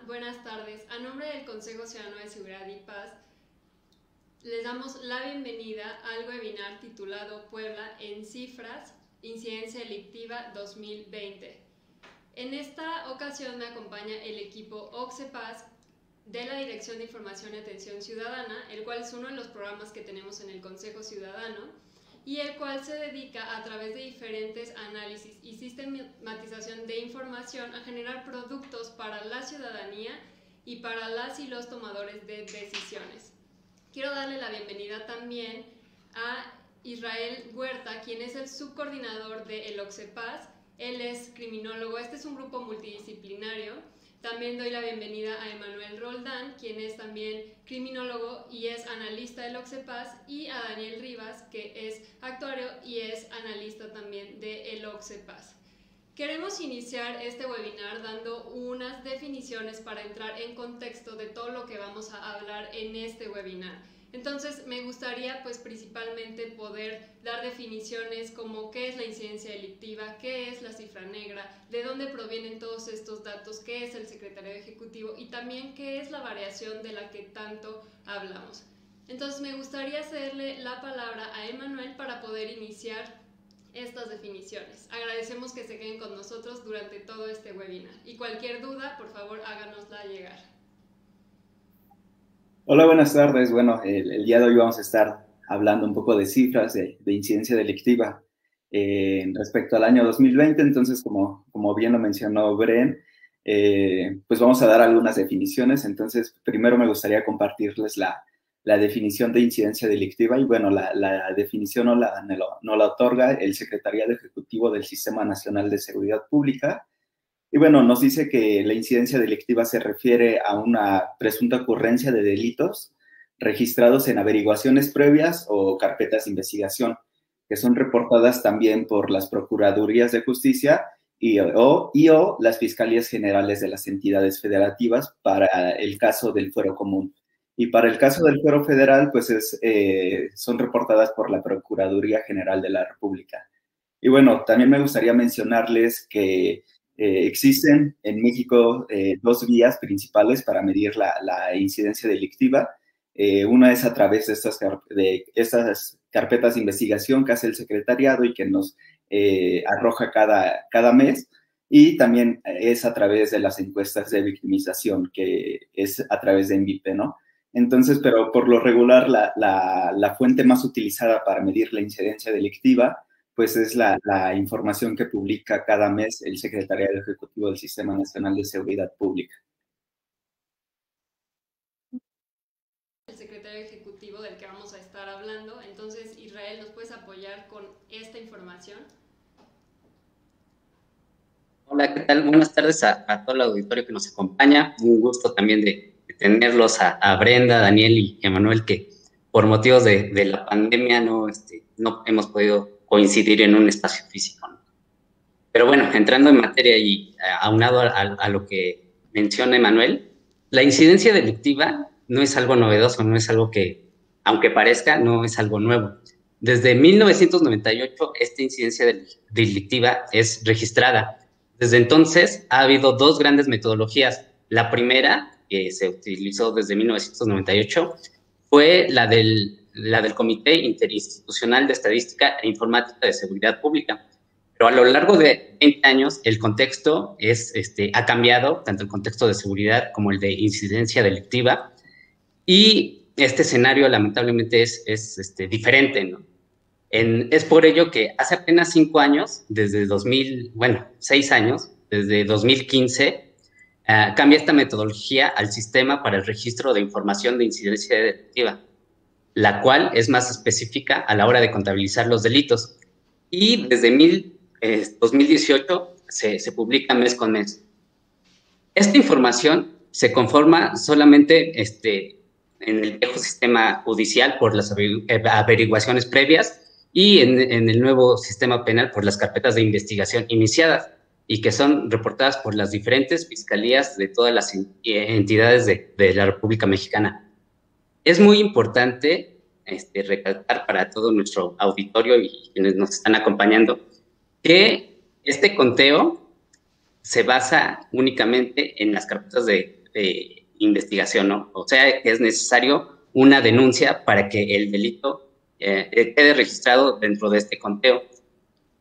buenas tardes. A nombre del Consejo Ciudadano de Seguridad y Paz, les damos la bienvenida al webinar titulado Puebla en Cifras, Incidencia Delictiva 2020. En esta ocasión me acompaña el equipo OCSEPAS de la Dirección de Información y Atención Ciudadana, el cual es uno de los programas que tenemos en el Consejo Ciudadano, y el cual se dedica a través de diferentes análisis y sistematización de información a generar productos para la ciudadanía y para las y los tomadores de decisiones. Quiero darle la bienvenida también a Israel Huerta, quien es el subcoordinador de el OCSEPAS. Él es criminólogo, este es un grupo multidisciplinario. También doy la bienvenida a Emanuel Roldán, quien es también criminólogo y es analista del OCSEPAS, y a Daniel Rivas, que es actuario y es analista también del OCSEPAS. Queremos iniciar este webinar dando unas definiciones para entrar en contexto de todo lo que vamos a hablar en este webinar. Entonces me gustaría principalmente poder dar definiciones como qué es la incidencia delictiva, qué es la cifra negra, de dónde provienen todos estos datos, qué es el secretariado ejecutivo y también qué es la variación de la que tanto hablamos. Entonces me gustaría cederle la palabra a Emanuel para poder iniciar estas definiciones. Agradecemos que se queden con nosotros durante todo este webinar y cualquier duda, por favor, háganosla llegar. Hola, buenas tardes. Bueno, el día de hoy vamos a estar hablando un poco de cifras de incidencia delictiva respecto al año 2020. Entonces, como bien lo mencionó Bren, pues vamos a dar algunas definiciones. Entonces, primero me gustaría compartirles la definición de incidencia delictiva. Y bueno, la definición no la otorga el Secretariado Ejecutivo del Sistema Nacional de Seguridad Pública. Y bueno, nos dice que la incidencia delictiva se refiere a una presunta ocurrencia de delitos registrados en averiguaciones previas o carpetas de investigación, que son reportadas también por las Procuradurías de Justicia o las Fiscalías Generales de las entidades federativas para el caso del fuero común. Y para el caso del fuero federal, pues son reportadas por la Procuraduría General de la República. Y bueno, también me gustaría mencionarles que existen en México dos vías principales para medir la incidencia delictiva. Una es a través de estas carpetas de investigación que hace el secretariado y que nos arroja cada mes, y también es a través de las encuestas de victimización, que es a través de ENVIPE, ¿no? Entonces, pero por lo regular, la fuente más utilizada para medir la incidencia delictiva pues es la información que publica cada mes el Secretariado Ejecutivo del Sistema Nacional de Seguridad Pública. El Secretario Ejecutivo del que vamos a estar hablando. Entonces, Israel, ¿nos puedes apoyar con esta información? Hola, ¿qué tal? Buenas tardes a todo el auditorio que nos acompaña. Un gusto también de tenerlos a Brenda, Daniel y Emanuel, que por motivos de la pandemia no hemos podido coincidir en un espacio físico, ¿no? Pero bueno, entrando en materia y aunado a lo que menciona Emanuel, la incidencia delictiva no es algo novedoso, no es algo que, aunque parezca, no es algo nuevo. Desde 1998, esta incidencia delictiva es registrada. Desde entonces, ha habido dos grandes metodologías. La primera, que se utilizó desde 1998, fue la del Comité Interinstitucional de Estadística e Informática de Seguridad Pública. Pero a lo largo de 20 años, el contexto ha cambiado, tanto el contexto de seguridad como el de incidencia delictiva, y este escenario lamentablemente es diferente, ¿no? Es por ello que hace apenas 5 años, desde 6 años, desde 2015, cambia esta metodología al Sistema para el Registro de Información de Incidencia Delictiva, la cual es más específica a la hora de contabilizar los delitos. Y desde 2018 se publica mes con mes. Esta información se conforma solamente en el viejo sistema judicial por las averiguaciones previas y en el nuevo sistema penal por las carpetas de investigación iniciadas y que son reportadas por las diferentes fiscalías de todas las entidades de la República Mexicana. Es muy importante recalcar para todo nuestro auditorio y quienes nos están acompañando que este conteo se basa únicamente en las carpetas de investigación, ¿no? O sea, que es necesario una denuncia para que el delito quede registrado dentro de este conteo.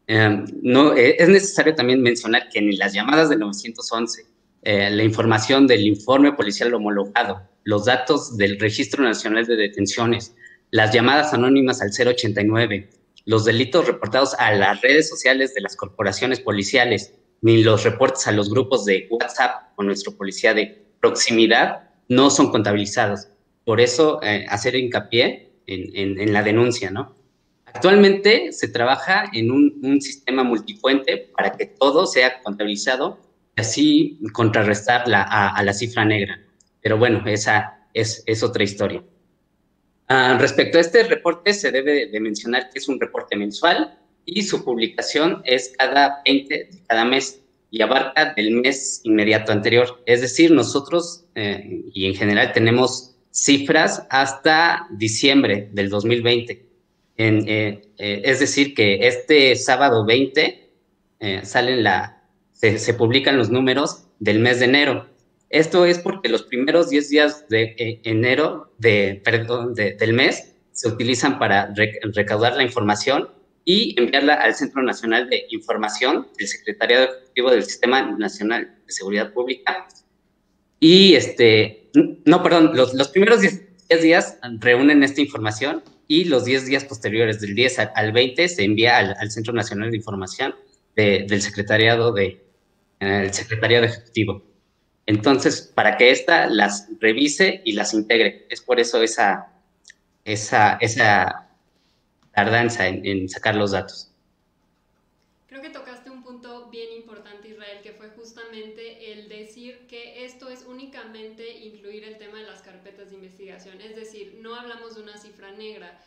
Es necesario también mencionar que en las llamadas del 911, la información del informe policial homologado, los datos del Registro Nacional de Detenciones, las llamadas anónimas al 089, los delitos reportados a las redes sociales de las corporaciones policiales, ni los reportes a los grupos de WhatsApp con nuestro policía de proximidad no son contabilizados. Por eso, hacer hincapié en la denuncia, ¿no? Actualmente se trabaja en un sistema multifuente para que todo sea contabilizado y así contrarrestar a la cifra negra. Pero bueno, esa es otra historia. Respecto a este reporte, se debe de mencionar que es un reporte mensual y su publicación es cada 20 de cada mes y abarca del mes inmediato anterior. Es decir, nosotros y en general tenemos cifras hasta diciembre del 2020. Es decir, que este sábado 20 se publican los números del mes de enero. Esto es porque los primeros 10 días de enero del mes se utilizan para recaudar la información y enviarla al Centro Nacional de Información del Secretariado Ejecutivo del Sistema Nacional de Seguridad Pública. Y los primeros 10 días reúnen esta información y los 10 días posteriores, del 10 al 20, se envía al Centro Nacional de Información del Secretariado Ejecutivo. Entonces, para que ésta las revise y las integre. Es por eso esa tardanza en sacar los datos. Creo que tocaste un punto bien importante, Israel, que fue justamente el decir que esto es únicamente incluir el tema de las carpetas de investigación. Es decir, no hablamos de una cifra negra.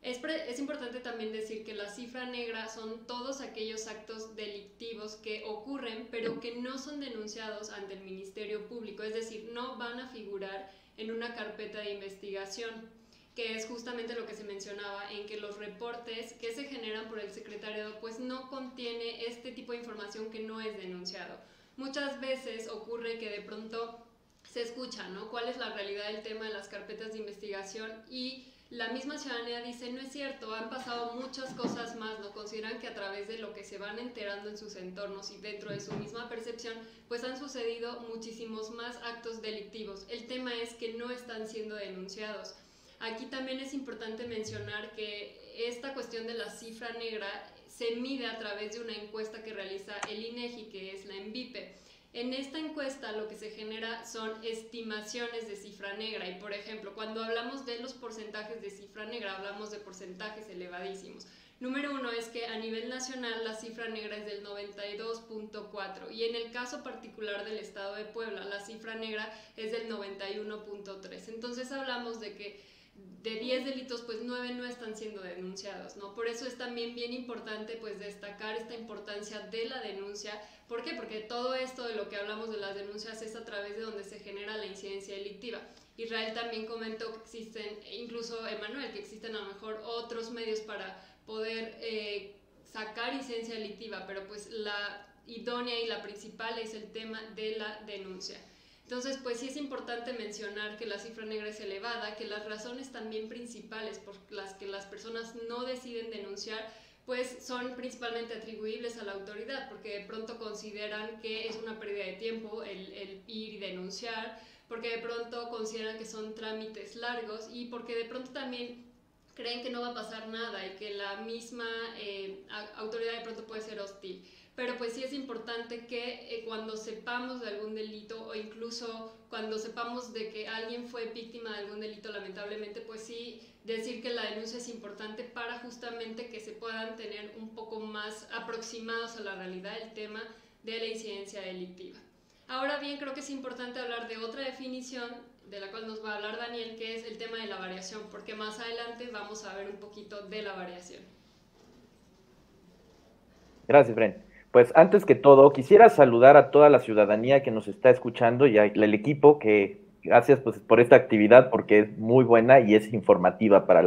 Es importante también decir que la cifra negra son todos aquellos actos delictivos que ocurren pero que no son denunciados ante el Ministerio Público, es decir, no van a figurar en una carpeta de investigación, que es justamente lo que se mencionaba, en que los reportes que se generan por el secretariado pues no contiene este tipo de información que no es denunciado. Muchas veces ocurre que de pronto se escucha, ¿no?, cuál es la realidad del tema de las carpetas de investigación y la misma ciudadanía dice, no es cierto, han pasado muchas cosas más, ¿no? Consideran que a través de lo que se van enterando en sus entornos y dentro de su misma percepción, pues han sucedido muchísimos más actos delictivos. El tema es que no están siendo denunciados. Aquí también es importante mencionar que esta cuestión de la cifra negra se mide a través de una encuesta que realiza el INEGI, que es la ENVIPE. En esta encuesta lo que se genera son estimaciones de cifra negra y, por ejemplo, cuando hablamos de los porcentajes de cifra negra, hablamos de porcentajes elevadísimos. Número uno es que a nivel nacional la cifra negra es del 92.4 y en el caso particular del estado de Puebla la cifra negra es del 91.3. Entonces hablamos de que de 10 delitos, pues 9 no están siendo denunciados, ¿no? Por eso es también bien importante pues destacar esta importancia de la denuncia. ¿Por qué? Porque todo esto de lo que hablamos de las denuncias es a través de donde se genera la incidencia delictiva. Israel también comentó que existen, incluso Emanuel, que existen a lo mejor otros medios para poder sacar incidencia delictiva, pero pues la idónea y la principal es el tema de la denuncia. Entonces, pues sí es importante mencionar que la cifra negra es elevada, que las razones también principales por las que las personas no deciden denunciar, pues son principalmente atribuibles a la autoridad, porque de pronto consideran que es una pérdida de tiempo el ir y denunciar, porque de pronto consideran que son trámites largos y porque de pronto también creen que no va a pasar nada y que la misma autoridad de pronto puede ser hostil. Pero pues sí es importante que cuando sepamos de algún delito o incluso cuando sepamos de que alguien fue víctima de algún delito, lamentablemente, pues sí decir que la denuncia es importante para justamente que se puedan tener un poco más aproximados a la realidad el tema de la incidencia delictiva. Ahora bien, creo que es importante hablar de otra definición de la cual nos va a hablar Daniel, que es el tema de la variación, porque más adelante vamos a ver un poquito de la variación. Gracias, Bren. Pues antes que todo, quisiera saludar a toda la ciudadanía que nos está escuchando y al equipo que gracias pues, por esta actividad porque es muy buena y es informativa para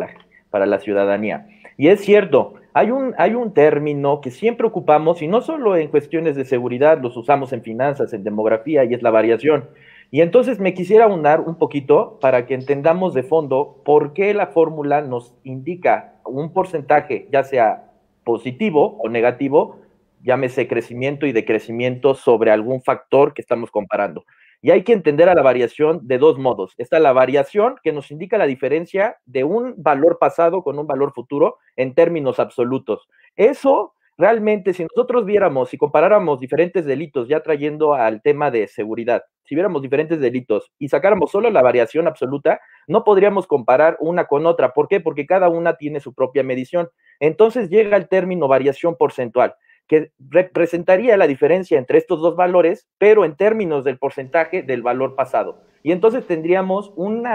la ciudadanía. Y es cierto, hay un término que siempre ocupamos y no solo en cuestiones de seguridad, los usamos en finanzas, en demografía y es la variación. Y entonces me quisiera ahondar un poquito para que entendamos de fondo por qué la fórmula nos indica un porcentaje, ya sea positivo o negativo, llámese crecimiento y decrecimiento sobre algún factor que estamos comparando. Y hay que entender a la variación de dos modos. Está la variación que nos indica la diferencia de un valor pasado con un valor futuro en términos absolutos. Eso realmente, si nosotros viéramos y comparáramos diferentes delitos, ya trayendo al tema de seguridad, si viéramos diferentes delitos y sacáramos solo la variación absoluta, no podríamos comparar una con otra. ¿Por qué? Porque cada una tiene su propia medición. Entonces llega el término variación porcentual, que representaría la diferencia entre estos dos valores, pero en términos del porcentaje del valor pasado. Y entonces tendríamos un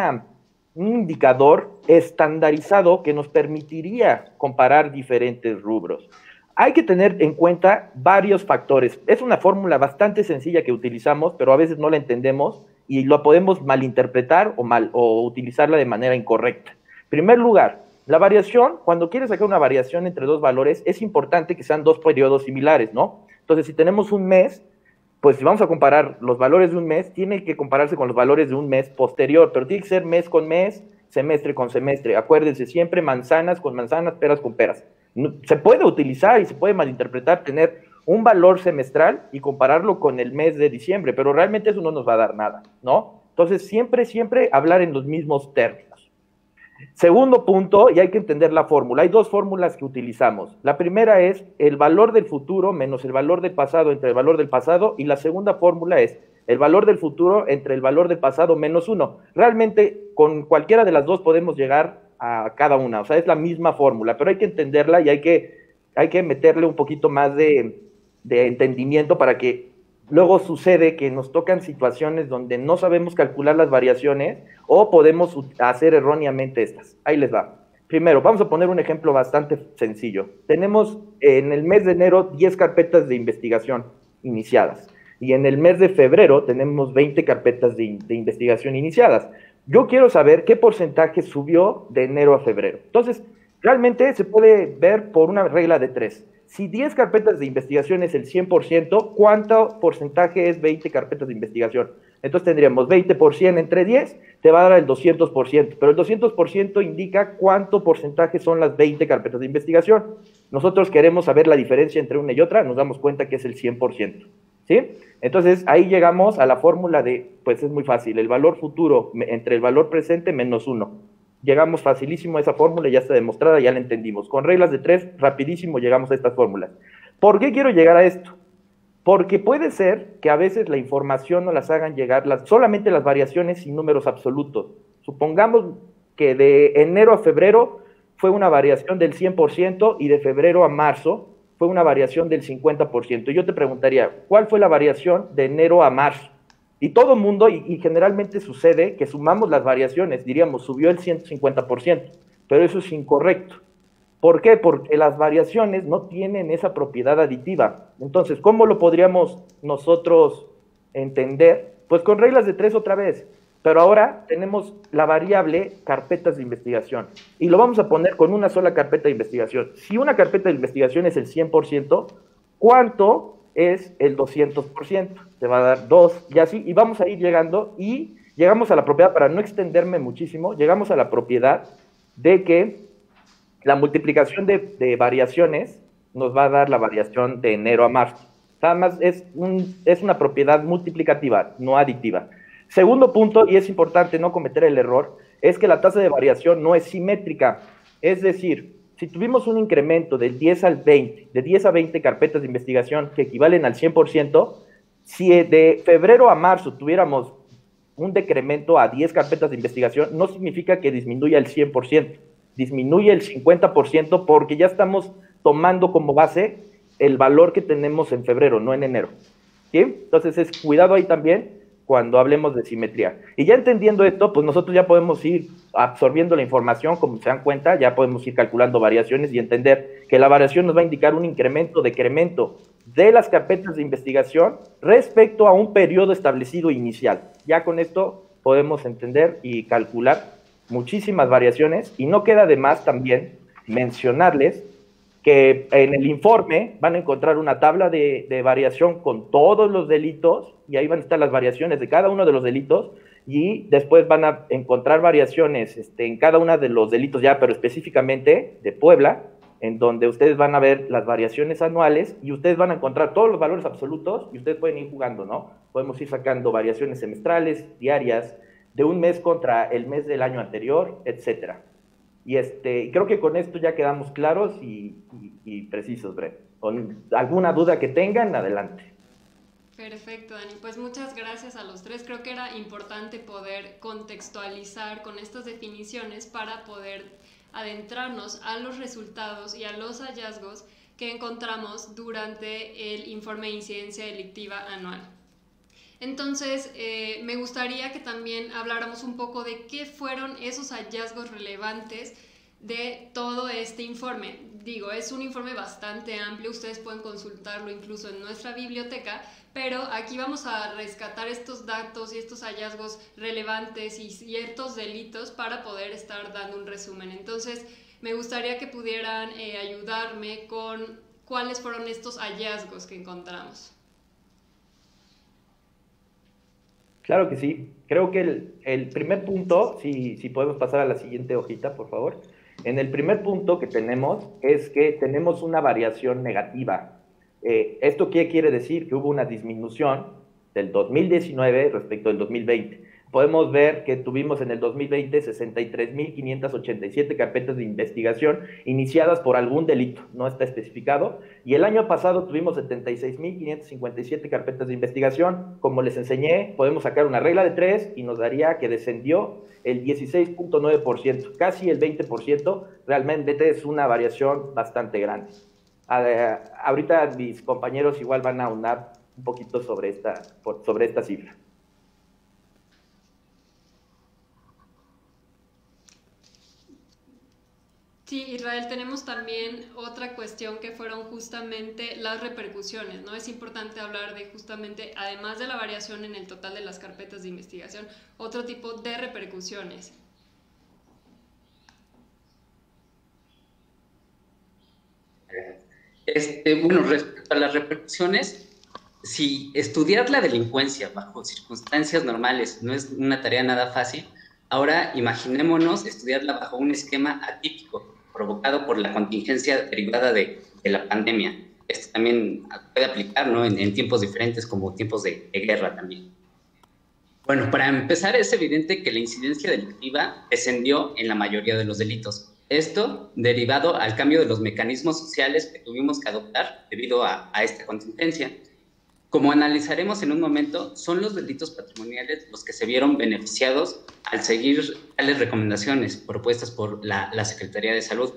indicador estandarizado que nos permitiría comparar diferentes rubros. Hay que tener en cuenta varios factores. Es una fórmula bastante sencilla que utilizamos, pero a veces no la entendemos y lo podemos malinterpretar o utilizarla de manera incorrecta. En primer lugar, la variación, cuando quieres sacar una variación entre dos valores, es importante que sean dos periodos similares, ¿no? Entonces, si tenemos un mes, pues si vamos a comparar los valores de un mes, tiene que compararse con los valores de un mes posterior, pero tiene que ser mes con mes, semestre con semestre. Acuérdense, siempre manzanas con manzanas, peras con peras. Se puede utilizar y se puede malinterpretar, tener un valor semestral y compararlo con el mes de diciembre, pero realmente eso no nos va a dar nada, ¿no? Entonces, siempre hablar en los mismos términos. Segundo punto, y hay que entender la fórmula. Hay dos fórmulas que utilizamos. La primera es el valor del futuro menos el valor del pasado entre el valor del pasado, y la segunda fórmula es el valor del futuro entre el valor del pasado menos 1. Realmente, con cualquiera de las dos podemos llegar a cada una. O sea, es la misma fórmula, pero hay que entenderla y hay que meterle un poquito más de entendimiento para que luego sucede que nos tocan situaciones donde no sabemos calcular las variaciones o podemos hacer erróneamente estas. Ahí les va. Primero, vamos a poner un ejemplo bastante sencillo. Tenemos en el mes de enero 10 carpetas de investigación iniciadas y en el mes de febrero tenemos 20 carpetas de investigación iniciadas. Yo quiero saber qué porcentaje subió de enero a febrero. Entonces, realmente se puede ver por una regla de 3. Si 10 carpetas de investigación es el 100%, ¿cuánto porcentaje es 20 carpetas de investigación? Entonces tendríamos 20 por 100 entre 10, te va a dar el 200%, pero el 200% indica cuánto porcentaje son las 20 carpetas de investigación. Nosotros queremos saber la diferencia entre una y otra, nos damos cuenta que es el 100%, ¿sí? Entonces ahí llegamos a la fórmula de, pues es muy fácil, el valor futuro entre el valor presente menos 1. Llegamos facilísimo a esa fórmula, ya está demostrada, ya la entendimos. Con reglas de 3, rapidísimo llegamos a estas fórmulas. ¿Por qué quiero llegar a esto? Porque puede ser que a veces la información no las hagan llegar solamente las variaciones sin números absolutos. Supongamos que de enero a febrero fue una variación del 100% y de febrero a marzo fue una variación del 50%. Y yo te preguntaría, ¿cuál fue la variación de enero a marzo? Y todo el mundo, y generalmente sucede que sumamos las variaciones, diríamos, subió el 150%, pero eso es incorrecto. ¿Por qué? Porque las variaciones no tienen esa propiedad aditiva. Entonces, ¿cómo lo podríamos nosotros entender? Pues con reglas de 3 otra vez, pero ahora tenemos la variable carpetas de investigación, y lo vamos a poner con una sola carpeta de investigación. Si una carpeta de investigación es el 100%, ¿cuánto es el 200%? Te va a dar 2, y así, y vamos a ir llegando, y llegamos a la propiedad, para no extenderme muchísimo, llegamos a la propiedad de que la multiplicación de variaciones nos va a dar la variación de enero a marzo. Nada más es una propiedad multiplicativa, no aditiva. Segundo punto, y es importante no cometer el error, es que la tasa de variación no es simétrica. Es decir, si tuvimos un incremento del 10 al 20, de 10 a 20 carpetas de investigación que equivalen al 100%, si de febrero a marzo tuviéramos un decremento a 10 carpetas de investigación, no significa que disminuya el 100%, disminuye el 50% porque ya estamos tomando como base el valor que tenemos en febrero, no en enero, ¿sí? Entonces es cuidado ahí también cuando hablemos de simetría. Y ya entendiendo esto, pues nosotros ya podemos ir absorbiendo la información, como se dan cuenta, ya podemos ir calculando variaciones y entender que la variación nos va a indicar un incremento, decremento de las carpetas de investigación respecto a un periodo establecido inicial. Ya con esto podemos entender y calcular muchísimas variaciones, y no queda de más también mencionarles que en el informe van a encontrar una tabla de variación con todos los delitos, y ahí van a estar las variaciones de cada uno de los delitos, y después van a encontrar variaciones en cada uno de los delitos ya, pero específicamente de Puebla, en donde ustedes van a ver las variaciones anuales, y ustedes van a encontrar todos los valores absolutos, y ustedes pueden ir jugando, ¿no? Podemos ir sacando variaciones semestrales, diarias, de un mes contra el mes del año anterior, etcétera. Y creo que con esto ya quedamos claros y precisos, Brett. Con alguna duda que tengan, adelante. Perfecto, Dani. Pues muchas gracias a los tres. Creo que era importante poder contextualizar con estas definiciones para poder adentrarnos a los resultados y a los hallazgos que encontramos durante el informe de incidencia delictiva anual. Entonces, me gustaría que también habláramos un poco de qué fueron esos hallazgos relevantes de todo este informe. Digo, es un informe bastante amplio, ustedes pueden consultarlo incluso en nuestra biblioteca, pero aquí vamos a rescatar estos datos y estos hallazgos relevantes y ciertos delitos para poder estar dando un resumen. Entonces, me gustaría que pudieran ayudarme con cuáles fueron estos hallazgos que encontramos. Claro que sí. Creo que el primer punto, si podemos pasar a la siguiente hojita, por favor. En el primer punto que tenemos es que tenemos una variación negativa. ¿Esto qué quiere decir? Que hubo una disminución del 2019 respecto del 2020. Podemos ver que tuvimos en el 2020 63.587 carpetas de investigación iniciadas por algún delito, no está especificado, y el año pasado tuvimos 76.557 carpetas de investigación. Como les enseñé, podemos sacar una regla de 3 y nos daría que descendió el 16.9%, casi el 20%, realmente es una variación bastante grande. Ahorita mis compañeros igual van a aunar un poquito sobre esta cifra. Sí, Israel, tenemos también otra cuestión que fueron justamente las repercusiones, ¿no? Es importante hablar de justamente, además de la variación en el total de las carpetas de investigación, otro tipo de repercusiones. Bueno, respecto a las repercusiones, si estudiar la delincuencia bajo circunstancias normales no es una tarea nada fácil, ahora imaginémonos estudiarla bajo un esquema atípico, provocado por la contingencia derivada de la pandemia. Esto también puede aplicar, ¿no? en tiempos diferentes, como tiempos de guerra también. Bueno, para empezar, es evidente que la incidencia delictiva descendió en la mayoría de los delitos. Esto derivado al cambio de los mecanismos sociales que tuvimos que adoptar debido a esta contingencia. Como analizaremos en un momento, son los delitos patrimoniales los que se vieron beneficiados al seguir tales recomendaciones propuestas por la Secretaría de Salud.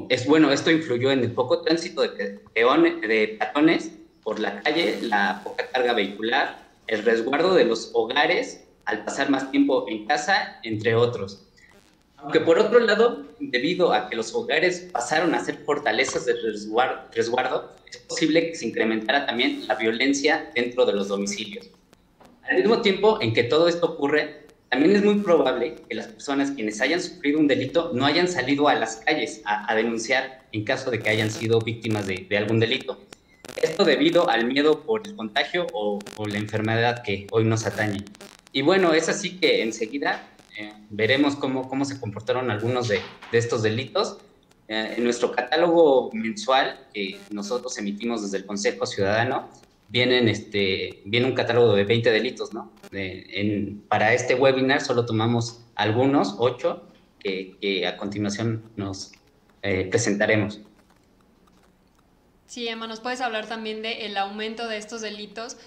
Esto influyó en el poco tránsito de peatones por la calle, la poca carga vehicular, el resguardo de los hogares al pasar más tiempo en casa, entre otros. Aunque por otro lado, debido a que los hogares pasaron a ser fortalezas de resguardo, es posible que se incrementara también la violencia dentro de los domicilios. Al mismo tiempo en que todo esto ocurre, también es muy probable que las personas quienes hayan sufrido un delito no hayan salido a las calles a denunciar en caso de que hayan sido víctimas de algún delito. Esto debido al miedo por el contagio o la enfermedad que hoy nos atañe. Y bueno, es así que enseguida veremos cómo se comportaron algunos de estos delitos. En nuestro catálogo mensual que nosotros emitimos desde el Consejo Ciudadano, viene un catálogo de 20 delitos, ¿no? Para este webinar solo tomamos algunos, 8, que a continuación nos presentaremos. Sí, Emma, ¿nos puedes hablar también del aumento de estos delitos?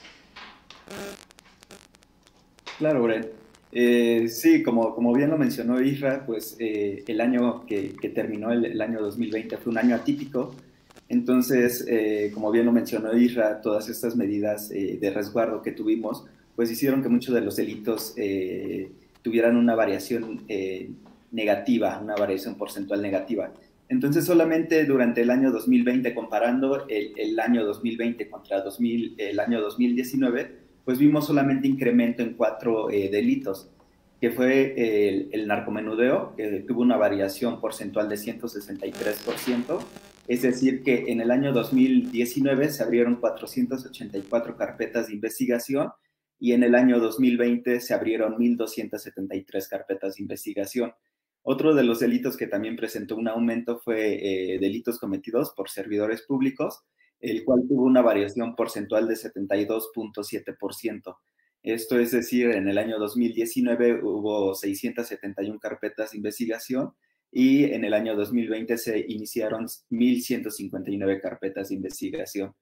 Claro, Brett. Sí, como bien lo mencionó Isra, pues el año que terminó, el año 2020, fue un año atípico. Entonces, como bien lo mencionó Isra, todas estas medidas de resguardo que tuvimos, pues hicieron que muchos de los delitos tuvieran una variación negativa, una variación porcentual negativa. Entonces, solamente durante el año 2020, comparando el año 2020 contra el año 2019, pues vimos solamente incremento en 4 delitos, que fue el narcomenudeo, que tuvo una variación porcentual de 163%, Es decir, que en el año 2019 se abrieron 484 carpetas de investigación y en el año 2020 se abrieron 1.273 carpetas de investigación. Otro de los delitos que también presentó un aumento fue delitos cometidos por servidores públicos, el cual tuvo una variación porcentual de 72.7%. Esto es decir, en el año 2019 hubo 671 carpetas de investigación y en el año 2020 se iniciaron 1.159 carpetas de investigación.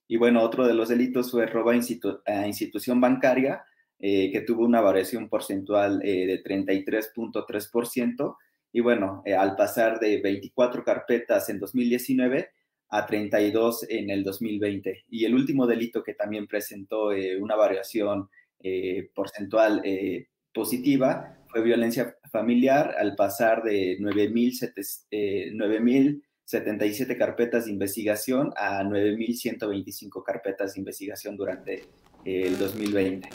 Y bueno, otro de los delitos fue robo a institución bancaria, que tuvo una variación porcentual de 33.3%. Y bueno, al pasar de 24 carpetas en 2019 a 32 en el 2020. Y el último delito que también presentó una variación porcentual positiva fue violencia familiar, al pasar de 9.077 carpetas de investigación a 9.125 carpetas de investigación durante el 2020.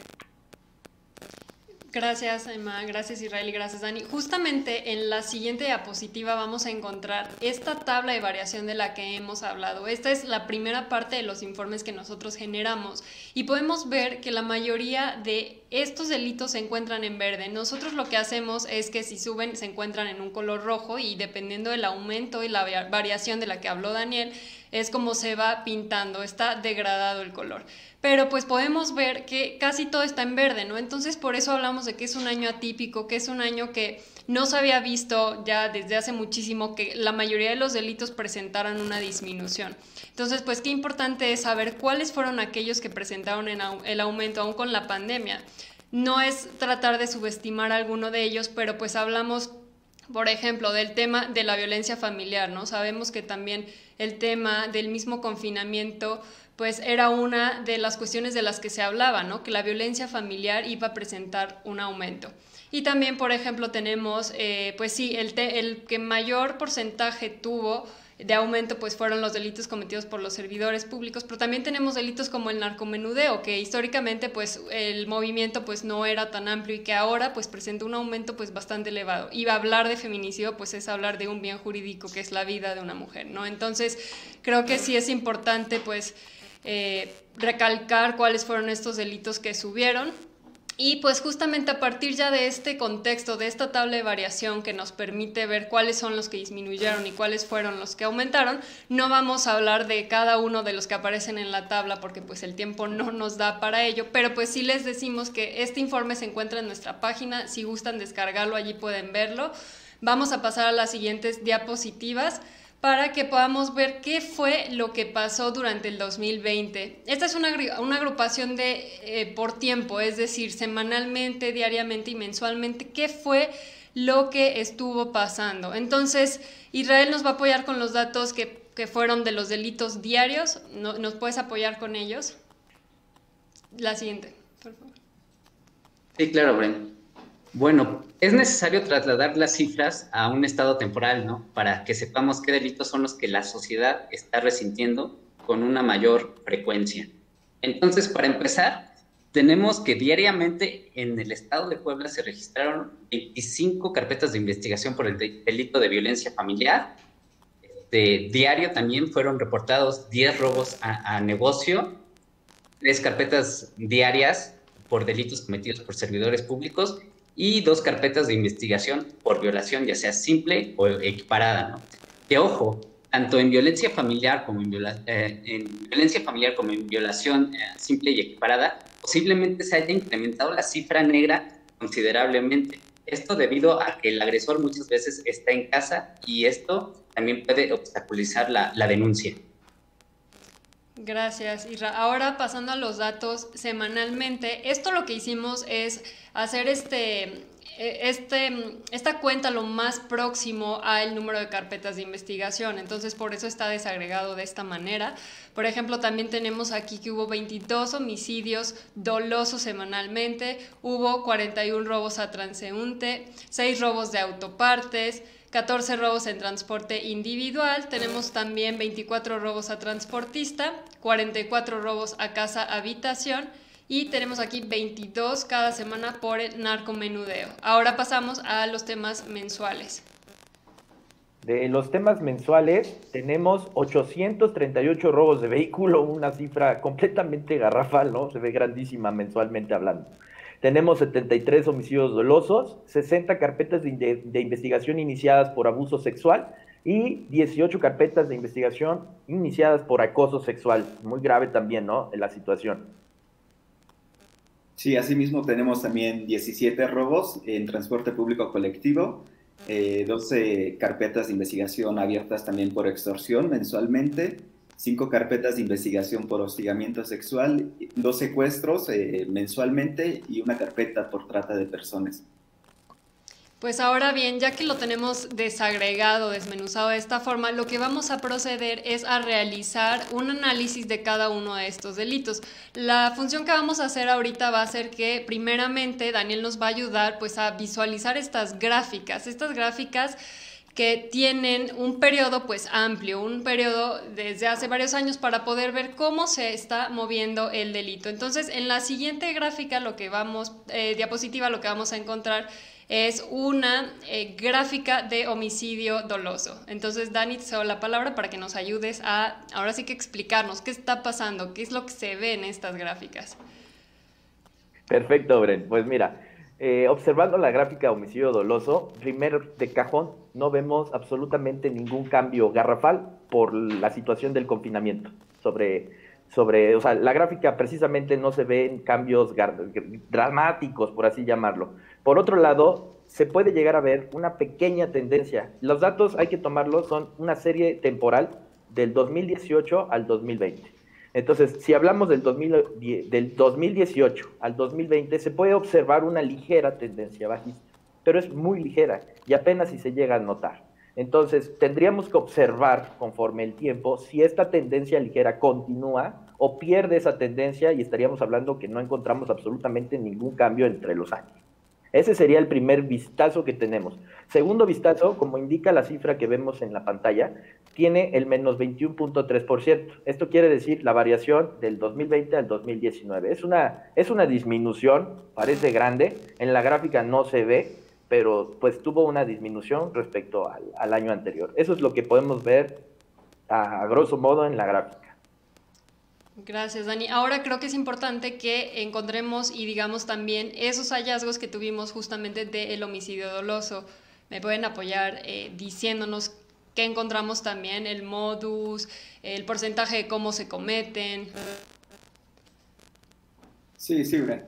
Gracias, Emma, gracias Israel y gracias Dani. Justamente en la siguiente diapositiva vamos a encontrar esta tabla de variación de la que hemos hablado. Esta es la primera parte de los informes que nosotros generamos y podemos ver que la mayoría de estos delitos se encuentran en verde. Nosotros lo que hacemos es que si suben se encuentran en un color rojo y dependiendo del aumento y la variación de la que habló Daniel, es como se va pintando, está degradado el color. Pero pues podemos ver que casi todo está en verde, ¿no? Entonces por eso hablamos de que es un año atípico, que es un año que no se había visto ya desde hace muchísimo que la mayoría de los delitos presentaran una disminución. Entonces pues qué importante es saber cuáles fueron aquellos que presentaron el aumento aún con la pandemia. No es tratar de subestimar a alguno de ellos, pero pues hablamos, por ejemplo, del tema de la violencia familiar, ¿no? Sabemos que también el tema del mismo confinamiento pues era una de las cuestiones de las que se hablaba, ¿no? Que la violencia familiar iba a presentar un aumento. Y también, por ejemplo, tenemos, pues sí, el que mayor porcentaje tuvo de aumento pues fueron los delitos cometidos por los servidores públicos, pero también tenemos delitos como el narcomenudeo, que históricamente pues el movimiento pues no era tan amplio y que ahora pues presenta un aumento pues bastante elevado. Y hablar de feminicidio pues es hablar de un bien jurídico que es la vida de una mujer, ¿no? Entonces creo que sí es importante pues recalcar cuáles fueron estos delitos que subieron. Y pues justamente a partir ya de este contexto, de esta tabla de variación que nos permite ver cuáles son los que disminuyeron y cuáles fueron los que aumentaron, no vamos a hablar de cada uno de los que aparecen en la tabla porque pues el tiempo no nos da para ello, pero pues sí les decimos que este informe se encuentra en nuestra página, si gustan descargarlo allí pueden verlo. Vamos a pasar a las siguientes diapositivas para que podamos ver qué fue lo que pasó durante el 2020. Esta es una agrupación por tiempo, es decir, semanalmente, diariamente y mensualmente, qué fue lo que estuvo pasando. Entonces, Israel nos va a apoyar con los datos que fueron de los delitos diarios. ¿Nos puedes apoyar con ellos? La siguiente, por favor. Sí, claro, Bren. Bueno, es necesario trasladar las cifras a un estado temporal, ¿no? Para que sepamos qué delitos son los que la sociedad está resintiendo con una mayor frecuencia. Entonces, para empezar, tenemos que diariamente en el estado de Puebla se registraron 25 carpetas de investigación por el delito de violencia familiar. Diario también fueron reportados 10 robos a negocio, 3 carpetas diarias por delitos cometidos por servidores públicos y 2 carpetas de investigación por violación, ya sea simple o equiparada, ¿no? Que ojo, tanto en violencia familiar como en violación simple y equiparada, posiblemente se haya incrementado la cifra negra considerablemente. Esto debido a que el agresor muchas veces está en casa y esto también puede obstaculizar la denuncia. Gracias, Isra. Ahora pasando a los datos semanalmente, esto lo que hicimos es hacer esta cuenta lo más próximo al número de carpetas de investigación, entonces por eso está desagregado de esta manera. Por ejemplo, también tenemos aquí que hubo 22 homicidios dolosos semanalmente, hubo 41 robos a transeúnte, 6 robos de autopartes, 14 robos en transporte individual, tenemos también 24 robos a transportista, 44 robos a casa-habitación y tenemos aquí 22 cada semana por el narcomenudeo. Ahora pasamos a los temas mensuales. De los temas mensuales, tenemos 838 robos de vehículo, una cifra completamente garrafal, ¿no? Se ve grandísima mensualmente hablando. Tenemos 73 homicidios dolosos, 60 carpetas de investigación iniciadas por abuso sexual y 18 carpetas de investigación iniciadas por acoso sexual. Muy grave también, ¿no? La situación. Sí, asimismo tenemos también 17 robos en transporte público colectivo, 12 carpetas de investigación abiertas también por extorsión mensualmente, 5 carpetas de investigación por hostigamiento sexual, 2 secuestros mensualmente y una carpeta por trata de personas. Pues ahora bien, ya que lo tenemos desagregado, desmenuzado de esta forma, lo que vamos a proceder es a realizar un análisis de cada uno de estos delitos. La función que vamos a hacer ahorita va a ser que primeramente Daniel nos va a ayudar pues a visualizar estas gráficas que tienen un periodo pues amplio, un periodo desde hace varios años para poder ver cómo se está moviendo el delito. Entonces, en la siguiente gráfica, diapositiva, lo que vamos a encontrar es una gráfica de homicidio doloso. Entonces, Dani, te cedo la palabra para que nos ayudes a, ahora sí que explicarnos qué está pasando, qué es lo que se ve en estas gráficas. Perfecto, Bren. Pues mira, observando la gráfica de homicidio doloso, primero de cajón, no vemos absolutamente ningún cambio garrafal por la situación del confinamiento. O sea, la gráfica precisamente no se ven cambios dramáticos, por así llamarlo. Por otro lado, se puede llegar a ver una pequeña tendencia. Los datos hay que tomarlos, son una serie temporal del 2018 al 2020. Entonces, si hablamos del 2018 al 2020, se puede observar una ligera tendencia bajista, pero es muy ligera y apenas si se llega a notar. Entonces, tendríamos que observar conforme el tiempo si esta tendencia ligera continúa o pierde esa tendencia y estaríamos hablando que no encontramos absolutamente ningún cambio entre los años. Ese sería el primer vistazo que tenemos. Segundo vistazo, como indica la cifra que vemos en la pantalla, tiene el menos 21.3%. Esto quiere decir la variación del 2020 al 2019. Es una disminución, parece grande, en la gráfica no se ve, pero pues tuvo una disminución respecto al año anterior. Eso es lo que podemos ver a grosso modo en la gráfica. Gracias, Dani. Ahora creo que es importante que encontremos y digamos también esos hallazgos que tuvimos justamente del homicidio doloso. ¿Me pueden apoyar diciéndonos qué encontramos también, el modus, el porcentaje de cómo se cometen? Sí, Bren.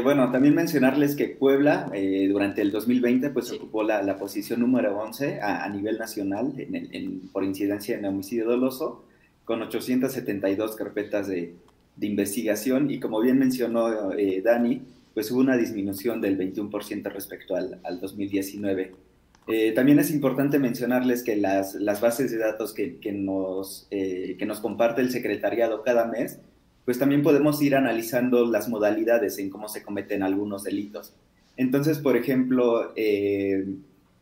Bueno, también mencionarles que Puebla durante el 2020 pues sí, ocupó la posición número 11 a nivel nacional por incidencia en homicidio doloso, con 872 carpetas de investigación, y como bien mencionó Dani, pues hubo una disminución del 21% respecto al 2019. También es importante mencionarles que las bases de datos que nos comparte el secretariado cada mes, pues también podemos ir analizando las modalidades en cómo se cometen algunos delitos. Entonces, por ejemplo,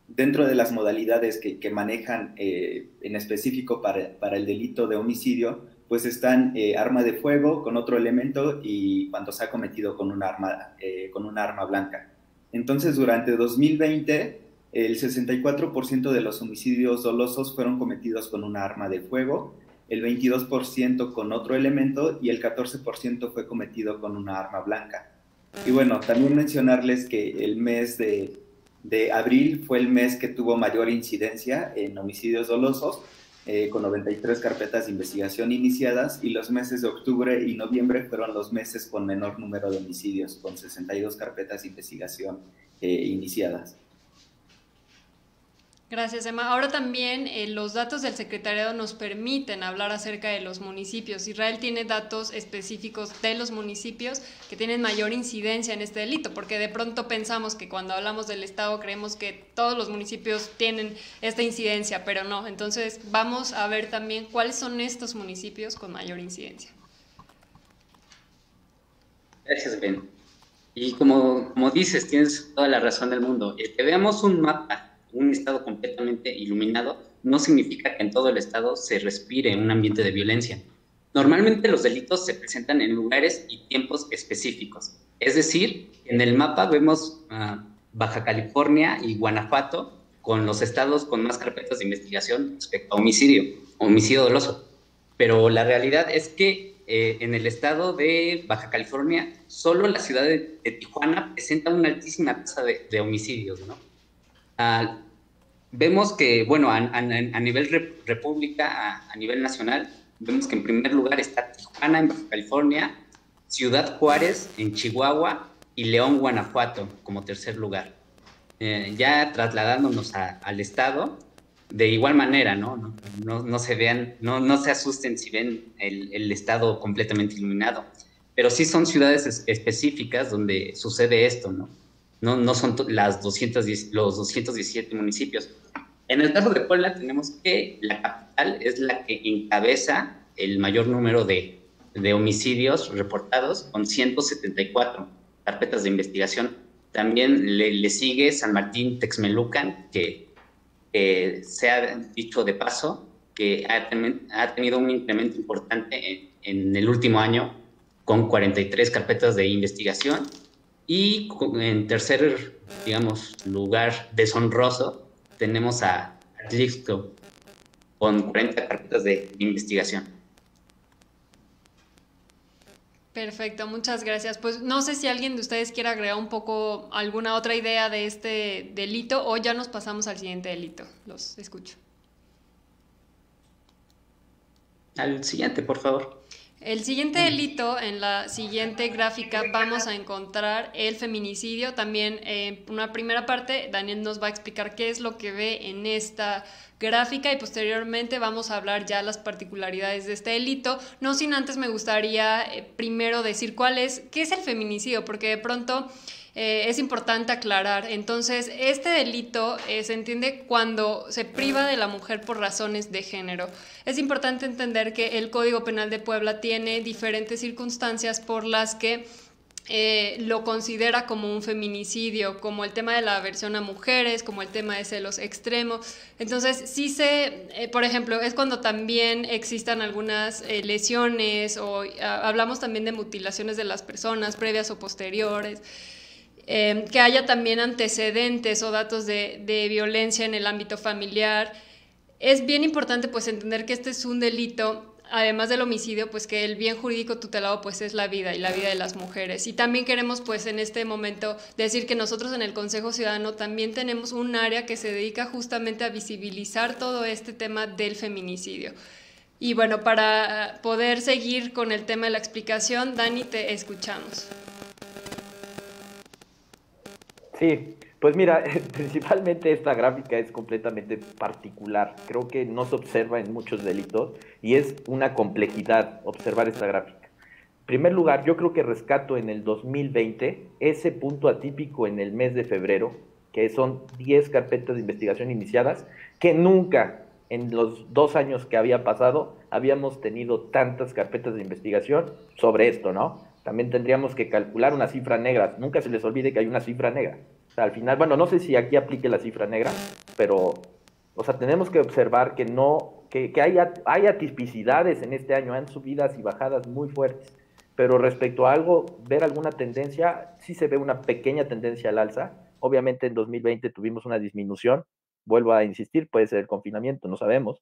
dentro de las modalidades que manejan en específico para el delito de homicidio, pues están arma de fuego con otro elemento y cuando se ha cometido con un arma blanca. Entonces, durante 2020, el 64% de los homicidios dolosos fueron cometidos con una arma de fuego, el 22% con otro elemento y el 14% fue cometido con una arma blanca. Y bueno, también mencionarles que el mes de abril fue el mes que tuvo mayor incidencia en homicidios dolosos, con 93 carpetas de investigación iniciadas, y los meses de octubre y noviembre fueron los meses con menor número de homicidios, con 62 carpetas de investigación iniciadas. Gracias, Emma. Ahora también los datos del secretariado nos permiten hablar acerca de los municipios. Israel tiene datos específicos de los municipios que tienen mayor incidencia en este delito, porque de pronto pensamos que cuando hablamos del Estado creemos que todos los municipios tienen esta incidencia, pero no. Entonces vamos a ver también cuáles son estos municipios con mayor incidencia. Gracias, Ben. Y como dices, tienes toda la razón del mundo. El que veamos un mapa, un estado completamente iluminado, no significa que en todo el estado se respire un ambiente de violencia. Normalmente los delitos se presentan en lugares y tiempos específicos. Es decir, en el mapa vemos Baja California y Guanajuato con los estados con más carpetas de investigación respecto a homicidio doloso. Pero la realidad es que en el estado de Baja California, solo la ciudad de Tijuana presenta una altísima tasa de homicidios, ¿no? Vemos que, bueno, a nivel república, a nivel nacional, vemos que en primer lugar está Tijuana en Baja California, Ciudad Juárez en Chihuahua y León, Guanajuato como tercer lugar. Ya trasladándonos al estado, de igual manera, ¿no? No se asusten si ven el estado completamente iluminado, pero sí son ciudades específicas donde sucede esto, ¿no? No son los 217 municipios. En el caso de Puebla tenemos que la capital es la que encabeza el mayor número de homicidios reportados, con 174 carpetas de investigación. También le sigue San Martín Texmelucan, que se ha dicho de paso que ha tenido un incremento importante en el último año, con 43 carpetas de investigación. Y en tercer, digamos, lugar deshonroso, tenemos a Atlixco, con 40 carpetas de investigación. Perfecto, muchas gracias. Pues no sé si alguien de ustedes quiere agregar un poco alguna otra idea de este delito o ya nos pasamos al siguiente delito. Los escucho. Al siguiente, por favor. El siguiente delito, en la siguiente gráfica vamos a encontrar el feminicidio. También en una primera parte, Daniel nos va a explicar qué es lo que ve en esta gráfica y posteriormente vamos a hablar ya las particularidades de este delito. No sin antes me gustaría primero decir qué es el feminicidio, porque de pronto es importante aclarar. Entonces, este delito se entiende cuando se priva de la mujer por razones de género. Es importante entender que el Código Penal de Puebla tiene diferentes circunstancias por las que lo considera como un feminicidio, como el tema de la aversión a mujeres, como el tema de celos extremos. Entonces, sí por ejemplo, es cuando también existan algunas lesiones o hablamos también de mutilaciones de las personas previas o posteriores. Que haya también antecedentes o datos de violencia en el ámbito familiar. Es bien importante pues entender que este es un delito, además del homicidio, pues que el bien jurídico tutelado pues es la vida y la vida de las mujeres. Y también queremos pues en este momento decir que nosotros en el Consejo Ciudadano también tenemos un área que se dedica justamente a visibilizar todo este tema del feminicidio. Y bueno, para poder seguir con el tema de la explicación, Dani, te escuchamos. Sí, pues mira, principalmente esta gráfica es completamente particular. Creo que no se observa en muchos delitos y es una complejidad observar esta gráfica. En primer lugar, yo creo que rescato en el 2020 ese punto atípico en el mes de febrero, que son 10 carpetas de investigación iniciadas, que nunca en los 2 años que había pasado habíamos tenido tantas carpetas de investigación sobre esto, ¿no? También tendríamos que calcular una cifra negra. Nunca se les olvide que hay una cifra negra. O sea, al final, bueno, no sé si aquí aplique la cifra negra, pero, o sea, tenemos que observar que hay atipicidades en este año, han subidas y bajadas muy fuertes. Pero respecto a ver alguna tendencia, sí se ve una pequeña tendencia al alza. Obviamente en 2020 tuvimos una disminución, vuelvo a insistir, puede ser el confinamiento, no sabemos.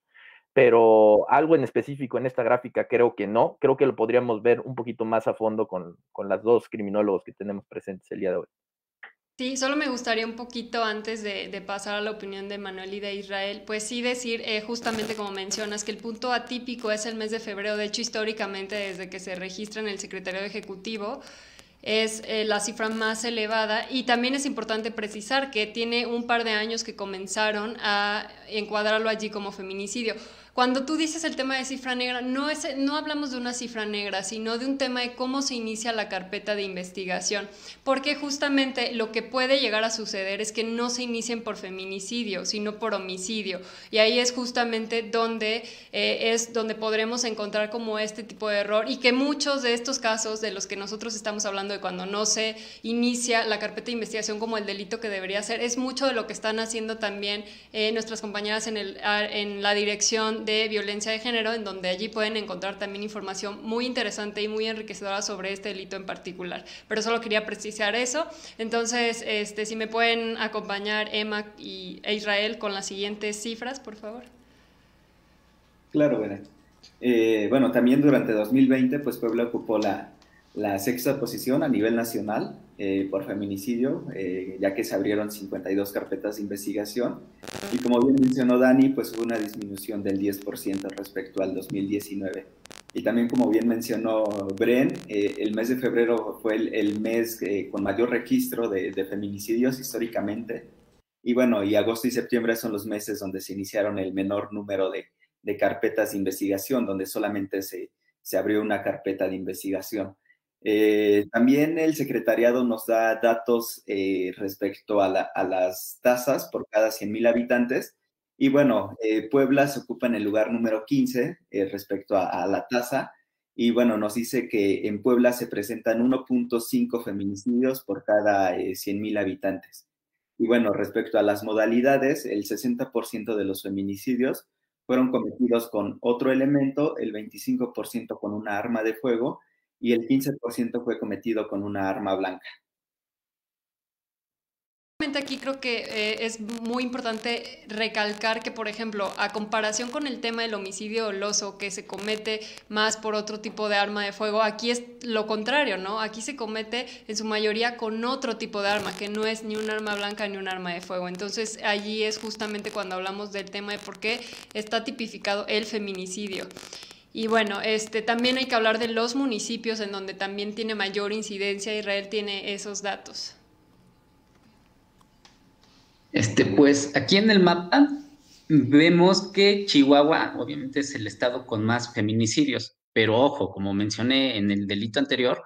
Pero algo en específico en esta gráfica creo que no, creo que lo podríamos ver un poquito más a fondo con las dos criminólogos que tenemos presentes el día de hoy. Sí, solo me gustaría un poquito antes de pasar a la opinión de Manuel y de Israel, pues sí decir justamente como mencionas que el punto atípico es el mes de febrero, de hecho históricamente desde que se registra en el Secretariado Ejecutivo es la cifra más elevada y también es importante precisar que tiene un par de años que comenzaron a encuadrarlo allí como feminicidio. Cuando tú dices el tema de cifra negra, no hablamos de una cifra negra, sino de un tema de cómo se inicia la carpeta de investigación, porque justamente lo que puede llegar a suceder es que no se inicien por feminicidio, sino por homicidio, y ahí es justamente donde podremos encontrar como este tipo de error, y que muchos de estos casos de los que nosotros estamos hablando de cuando no se inicia la carpeta de investigación como el delito que debería ser, es mucho de lo que están haciendo también nuestras compañeras en la dirección de violencia de género, en donde allí pueden encontrar también información muy interesante y muy enriquecedora sobre este delito en particular. Pero solo quería precisar eso. Entonces, si me pueden acompañar Emma e Israel con las siguientes cifras, por favor. Claro, Beren. Bueno, también durante 2020, pues Puebla ocupó la sexta posición a nivel nacional por feminicidio, ya que se abrieron 52 carpetas de investigación. Y como bien mencionó Dani, pues hubo una disminución del 10% respecto al 2019. Y también, como bien mencionó Bren, el mes de febrero fue el mes con mayor registro de feminicidios históricamente. Y bueno, y agosto y septiembre son los meses donde se iniciaron el menor número de carpetas de investigación, donde solamente se abrió una carpeta de investigación. También el secretariado nos da datos respecto a las tasas por cada 100,000 habitantes. Y bueno, Puebla se ocupa en el lugar número 15 respecto a la tasa. Y bueno, nos dice que en Puebla se presentan 1.5 feminicidios por cada 100,000 habitantes. Y bueno, respecto a las modalidades, el 60% de los feminicidios fueron cometidos con otro elemento, el 25% con una arma de fuego y el 15% fue cometido con una arma blanca. Aquí creo que es muy importante recalcar que, por ejemplo, a comparación con el tema del homicidio doloso que se comete más por otro tipo de arma de fuego, aquí es lo contrario, ¿no? Aquí se comete en su mayoría con otro tipo de arma, que no es ni un arma blanca ni un arma de fuego. Entonces allí es justamente cuando hablamos del tema de por qué está tipificado el feminicidio. Y bueno, también hay que hablar de los municipios en donde también tiene mayor incidencia. Israel tiene esos datos. Pues aquí en el mapa vemos que Chihuahua obviamente es el estado con más feminicidios, pero ojo, como mencioné en el delito anterior,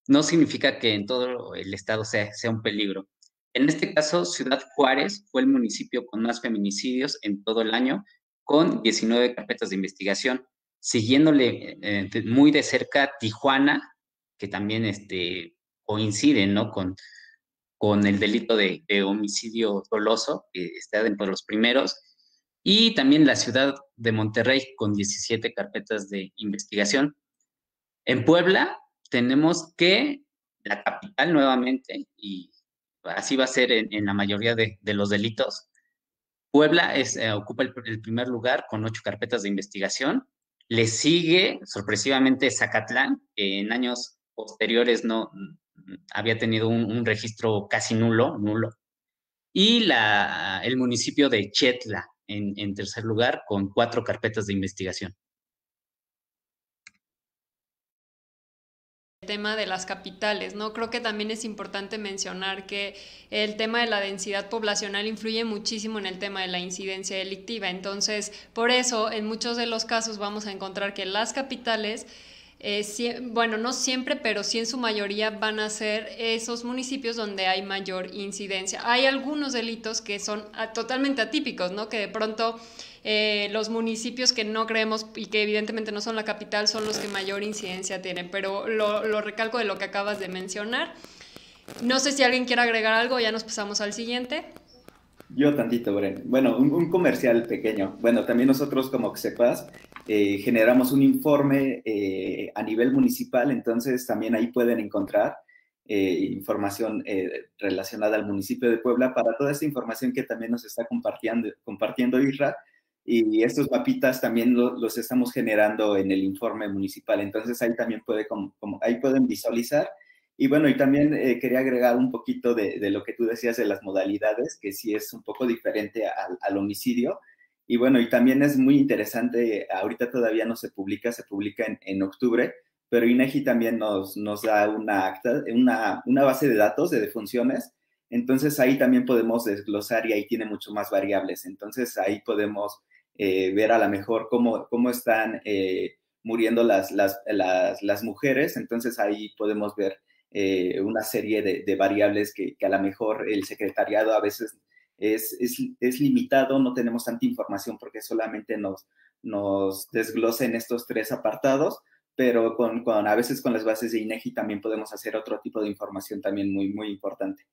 no significa que en todo el estado sea un peligro. En este caso, Ciudad Juárez fue el municipio con más feminicidios en todo el año, con 19 carpetas de investigación, siguiéndole muy de cerca Tijuana, que también coincide, ¿no?, con el delito de homicidio doloso, que está dentro de los primeros, y también la ciudad de Monterrey con 17 carpetas de investigación. En Puebla tenemos que la capital nuevamente, y así va a ser en la mayoría de los delitos. Puebla ocupa el primer lugar con 8 carpetas de investigación. Le sigue, sorpresivamente, Zacatlán, que en años posteriores no había tenido un registro casi nulo. Y el municipio de Chetla, en tercer lugar, con 4 carpetas de investigación. Tema de las capitales, ¿no? Creo que también es importante mencionar que el tema de la densidad poblacional influye muchísimo en el tema de la incidencia delictiva. Entonces, por eso, en muchos de los casos vamos a encontrar que las capitales, bueno, no siempre, pero sí en su mayoría van a ser esos municipios donde hay mayor incidencia. Hay algunos delitos que son totalmente atípicos, ¿no? Que de pronto los municipios que no creemos y que evidentemente no son la capital son los que mayor incidencia tienen, pero lo recalco de lo que acabas de mencionar. No sé si alguien quiere agregar algo, ya nos pasamos al siguiente. Yo tantito, Bren. Bueno, un comercial pequeño. Bueno, también nosotros, como que sepas, generamos un informe a nivel municipal, entonces también ahí pueden encontrar información relacionada al municipio de Puebla para toda esta información que también nos está compartiendo Isra. Y estos mapitas también los estamos generando en el informe municipal, entonces ahí también ahí pueden visualizar. Y bueno, y también quería agregar un poquito de lo que tú decías de las modalidades, que sí es un poco diferente al homicidio. Y bueno, y también es muy interesante, ahorita todavía no se publica en octubre, pero INEGI también nos da una base de datos de defunciones. Entonces ahí también podemos desglosar y ahí tiene mucho más variables. Entonces ahí podemos ver a lo mejor cómo están muriendo las mujeres. Entonces ahí podemos ver una serie de variables que a lo mejor el secretariado a veces es limitado, no tenemos tanta información porque solamente nos desglosa en estos 3 apartados, pero a veces con las bases de INEGI también podemos hacer otro tipo de información también muy, muy importante.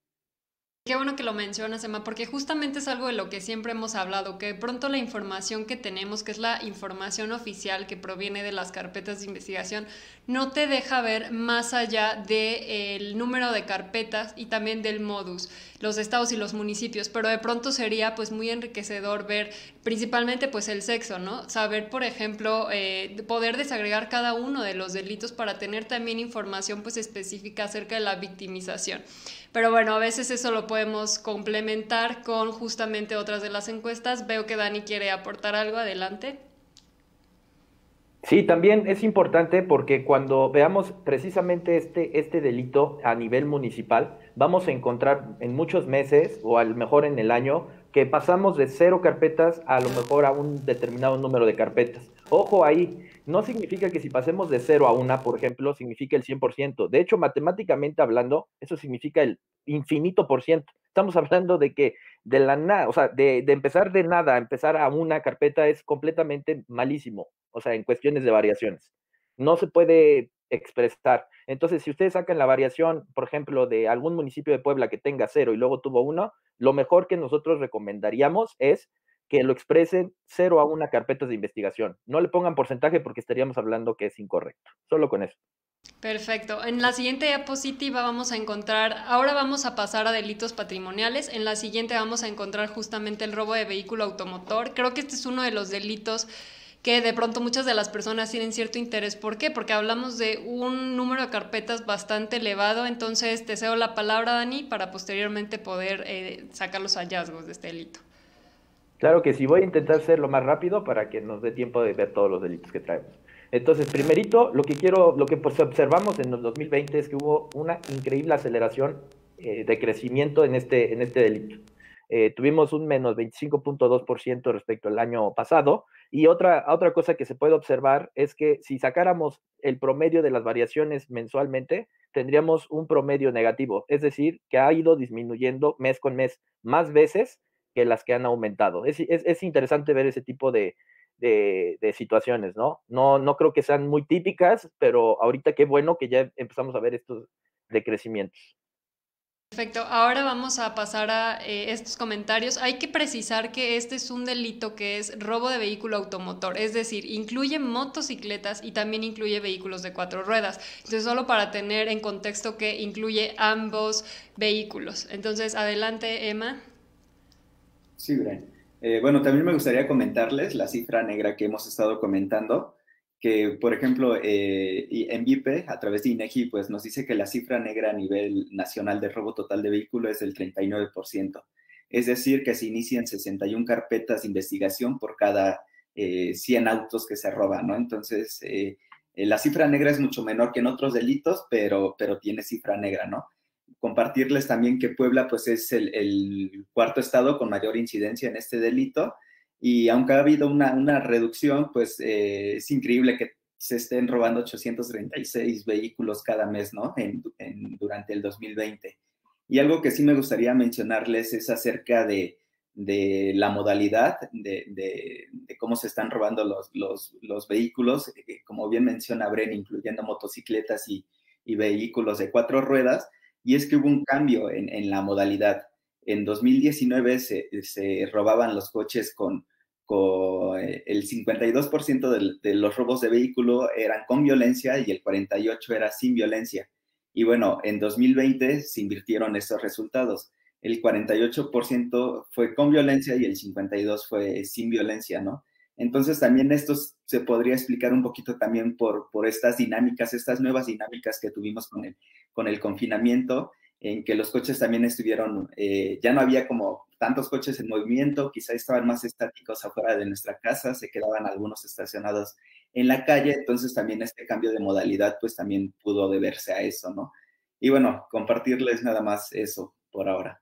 Qué bueno que lo mencionas, Emma, porque justamente es algo de lo que siempre hemos hablado, que de pronto la información que tenemos, que es la información oficial que proviene de las carpetas de investigación, no te deja ver más allá del número de carpetas y también del modus, los estados y los municipios, pero de pronto sería pues muy enriquecedor ver principalmente pues el sexo, ¿no? Saber, por ejemplo, poder desagregar cada uno de los delitos para tener también información pues específica acerca de la victimización. Pero bueno, a veces eso lo podemos complementar con justamente otras de las encuestas. Veo que Dani quiere aportar algo, adelante. Sí, también es importante porque cuando veamos precisamente este delito a nivel municipal, vamos a encontrar en muchos meses o a lo mejor en el año que pasamos de 0 carpetas a lo mejor a un determinado número de carpetas. Ojo ahí, no significa que si pasemos de 0 a 1, por ejemplo, significa el 100%. De hecho, matemáticamente hablando, eso significa el infinito por ciento. Estamos hablando de que de la nada, o sea, de empezar de nada a empezar a una carpeta es completamente malísimo, o sea, en cuestiones de variaciones. No se puede expresar. Entonces, si ustedes sacan la variación, por ejemplo, de algún municipio de Puebla que tenga 0 y luego tuvo 1, lo mejor que nosotros recomendaríamos es que lo expresen 0 a 1 carpetas de investigación. No le pongan porcentaje porque estaríamos hablando que es incorrecto. Solo con eso. Perfecto. En la siguiente diapositiva vamos a encontrar, ahora vamos a pasar a delitos patrimoniales, en la siguiente vamos a encontrar justamente el robo de vehículo automotor. Creo que este es uno de los delitos que de pronto muchas de las personas tienen cierto interés. ¿Por qué? Porque hablamos de un número de carpetas bastante elevado, entonces te cedo la palabra, Dani, para posteriormente poder sacar los hallazgos de este delito. Claro que sí, voy a intentar ser lo más rápido para que nos dé tiempo de ver todos los delitos que traemos. Entonces, primerito, lo que pues observamos en el 2020 es que hubo una increíble aceleración de crecimiento en este delito. Tuvimos un menos 25.2% respecto al año pasado, y otra cosa que se puede observar es que si sacáramos el promedio de las variaciones mensualmente, tendríamos un promedio negativo, es decir, que ha ido disminuyendo mes con mes más veces que las que han aumentado. Es interesante ver ese tipo de situaciones, ¿no? No creo que sean muy típicas, pero ahorita qué bueno que ya empezamos a ver estos decrecimientos. Perfecto, ahora vamos a pasar a estos comentarios. Hay que precisar que este es un delito que es robo de vehículo automotor, es decir, incluye motocicletas y también incluye vehículos de 4 ruedas. Entonces, solo para tener en contexto que incluye ambos vehículos. Entonces, adelante, Emma. Sí, Brian. Bueno, también me gustaría comentarles la cifra negra que hemos estado comentando, que, por ejemplo, en VIP, a través de INEGI, pues nos dice que la cifra negra a nivel nacional de robo total de vehículo es del 39%. Es decir, que se inician 61 carpetas de investigación por cada 100 autos que se roban, ¿no? Entonces, la cifra negra es mucho menor que en otros delitos, pero tiene cifra negra, ¿no? Compartirles también que Puebla pues es el cuarto estado con mayor incidencia en este delito, y aunque ha habido una reducción, pues es increíble que se estén robando 836 vehículos cada mes, ¿no? Durante el 2020. Y algo que sí me gustaría mencionarles es acerca de la modalidad, de cómo se están robando los vehículos, como bien menciona Bren, incluyendo motocicletas y vehículos de 4 ruedas. Y es que hubo un cambio en la modalidad. En 2019 se robaban los coches con el 52% de los robos de vehículo eran con violencia y el 48% era sin violencia. Y bueno, en 2020 se invirtieron esos resultados. El 48% fue con violencia y el 52% fue sin violencia, ¿no? Entonces también esto se podría explicar un poquito también por estas dinámicas, estas nuevas dinámicas que tuvimos con el confinamiento, en que los coches también estuvieron, ya no había como tantos coches en movimiento, quizá estaban más estáticos afuera de nuestra casa, se quedaban algunos estacionados en la calle, entonces también este cambio de modalidad pues también pudo deberse a eso, ¿no? Y bueno, compartirles nada más eso por ahora.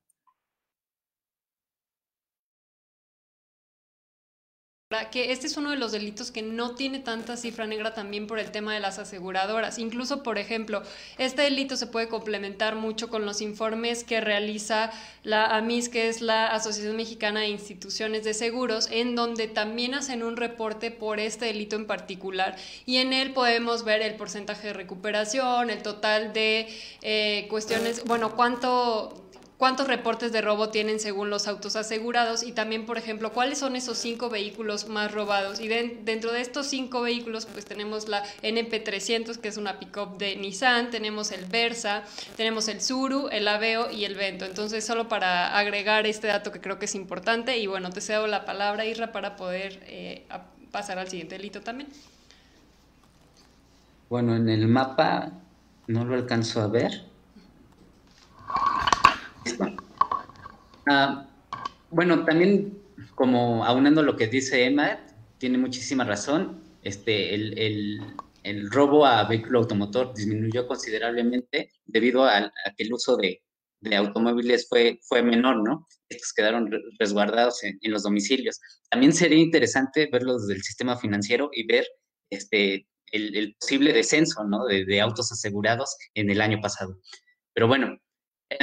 Que este es uno de los delitos que no tiene tanta cifra negra también por el tema de las aseguradoras. Incluso, por ejemplo, este delito se puede complementar mucho con los informes que realiza la AMIS, que es la Asociación Mexicana de Instituciones de Seguros, en donde también hacen un reporte por este delito en particular, y en él podemos ver el porcentaje de recuperación, el total de cuestiones, bueno, cuánto cuántos reportes de robo tienen según los autos asegurados y también, por ejemplo, cuáles son esos 5 vehículos más robados. Y dentro de estos 5 vehículos, pues tenemos la NP300, que es una pick-up de Nissan, tenemos el Versa, tenemos el Tsuru, el Aveo y el Vento. Entonces, solo para agregar este dato que creo que es importante, y bueno, te cedo la palabra, Isra, para poder pasar al siguiente delito también. Bueno, en el mapa no lo alcanzo a ver. Bueno, también como aunando lo que dice Emma, tiene muchísima razón. El robo a vehículo automotor disminuyó considerablemente debido a que el uso de automóviles fue menor, ¿no? Estos quedaron resguardados en los domicilios. También sería interesante verlo desde el sistema financiero y ver el posible descenso, ¿no? de autos asegurados en el año pasado. Pero bueno,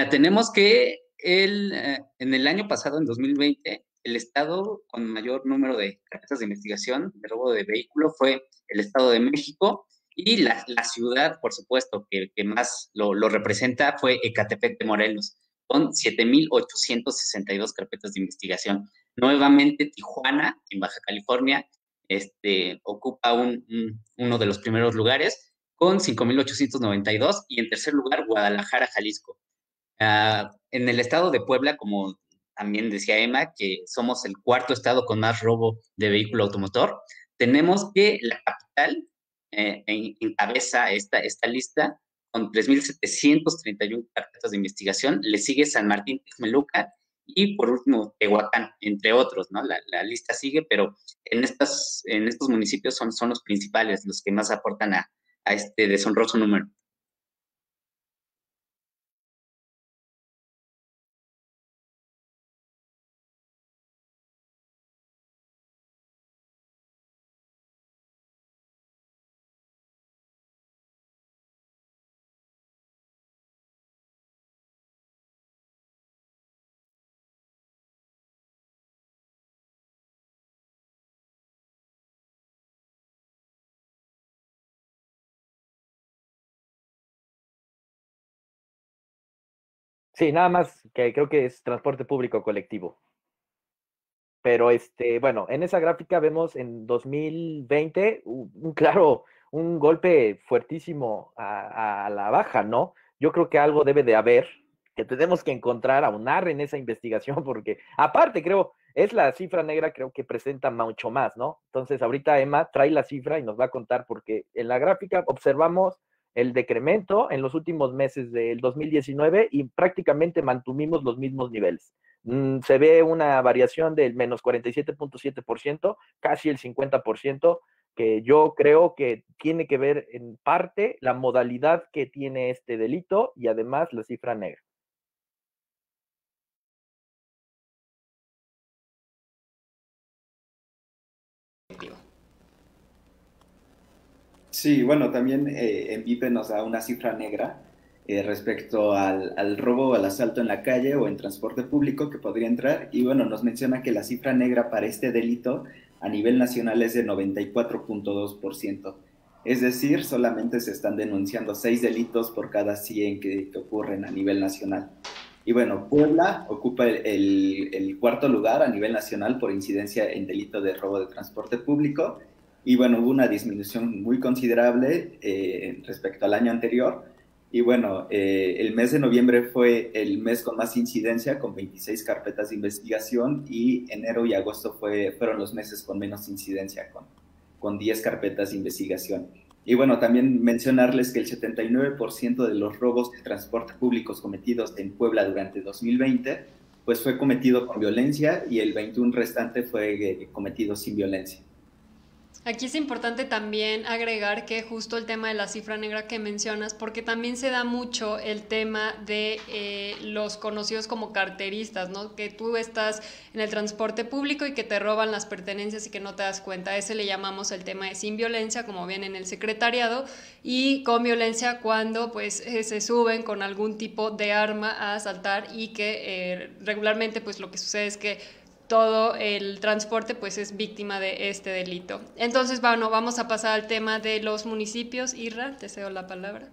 tenemos que en el año pasado, en 2020, el estado con mayor número de carpetas de investigación de robo de vehículo fue el Estado de México, y la ciudad, por supuesto, que más lo representa fue Ecatepec de Morelos, con 7,862 carpetas de investigación. Nuevamente, Tijuana, en Baja California, ocupa uno de los primeros lugares, con 5,892, y en tercer lugar, Guadalajara, Jalisco. En el estado de Puebla, como también decía Emma, que somos el cuarto estado con más robo de vehículo automotor, tenemos que la capital encabeza esta lista con 3,731 carpetas de investigación. Le sigue San Martín Texmelucan y por último Tehuacán, entre otros, ¿no? La lista sigue, pero en estos municipios son los principales, los que más aportan a este deshonroso número. Sí, nada más que creo que es transporte público colectivo. Pero bueno, en esa gráfica vemos en 2020 un golpe fuertísimo a la baja, ¿no? Yo creo que algo debe de haber, que tenemos que encontrar, aunar en esa investigación, porque aparte creo, es la cifra negra, creo que presenta mucho más, ¿no? Entonces ahorita Emma trae la cifra y nos va a contar, porque en la gráfica observamos el decremento en los últimos meses del 2019 y prácticamente mantuvimos los mismos niveles. Se ve una variación del menos 47,7%, casi el 50%, que yo creo que tiene que ver en parte la modalidad que tiene este delito y además la cifra negra. Sí, bueno, también en Vipe nos da una cifra negra respecto al robo o al asalto en la calle o en transporte público que podría entrar. Y bueno, nos menciona que la cifra negra para este delito a nivel nacional es de 94,2%. Es decir, solamente se están denunciando 6 delitos por cada 100 que ocurren a nivel nacional. Y bueno, Puebla ocupa el cuarto lugar a nivel nacional por incidencia en delito de robo de transporte público. Y bueno, hubo una disminución muy considerable respecto al año anterior. Y bueno, el mes de noviembre fue el mes con más incidencia, con 26 carpetas de investigación, y enero y agosto fueron los meses con menos incidencia, con 10 carpetas de investigación. Y bueno, también mencionarles que el 79% de los robos de transporte públicos cometidos en Puebla durante 2020, pues fue cometido con violencia, y el 21% restante fue cometido sin violencia. Aquí es importante también agregar que justo el tema de la cifra negra que mencionas, porque también se da mucho el tema de los conocidos como carteristas, ¿no? Que tú estás en el transporte público y que te roban las pertenencias y que no te das cuenta. A ese le llamamos el tema de sin violencia, como viene en el secretariado, y con violencia cuando pues se suben con algún tipo de arma a asaltar y que regularmente pues lo que sucede es que todo el transporte pues es víctima de este delito. Entonces, bueno, vamos a pasar al tema de los municipios. Irra, te cedo la palabra.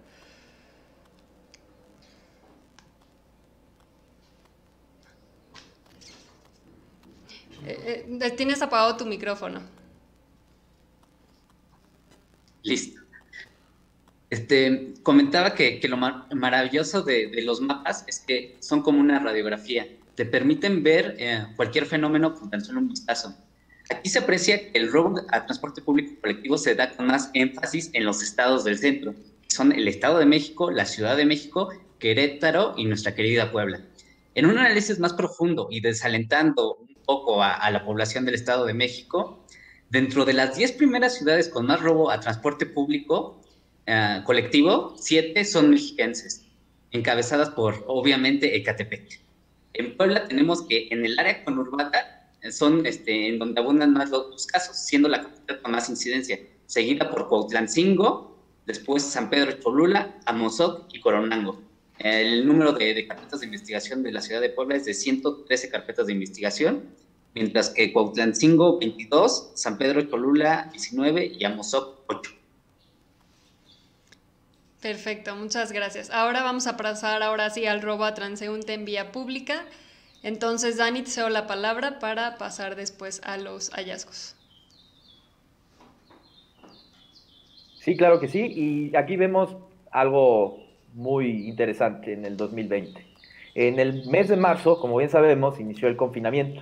Tienes apagado tu micrófono. Listo. Comentaba que lo maravilloso de los mapas es que son como una radiografía. Te permiten ver cualquier fenómeno con tan solo un vistazo. Aquí se aprecia que el robo a transporte público colectivo se da con más énfasis en los estados del centro. Son el Estado de México, la Ciudad de México, Querétaro y nuestra querida Puebla. En un análisis más profundo y desalentando un poco a la población del Estado de México, dentro de las 10 primeras ciudades con más robo a transporte público colectivo, 7 son mexiquenses, encabezadas por, obviamente, Ecatepec. En Puebla tenemos que en el área conurbada son en donde abundan más los casos, siendo la capital con más incidencia, seguida por Cuautlancingo, después San Pedro Cholula, Amozoc y Coronango. El número de carpetas de investigación de la ciudad de Puebla es de 113 carpetas de investigación, mientras que Cuautlancingo 22, San Pedro Cholula 19 y Amozoc 8. Perfecto, muchas gracias. Ahora vamos a pasar al robo a transeúnte en vía pública. Entonces, Dani, te cedo la palabra para pasar después a los hallazgos. Sí, claro que sí, y aquí vemos algo muy interesante en el 2020. En el mes de marzo, como bien sabemos, inició el confinamiento.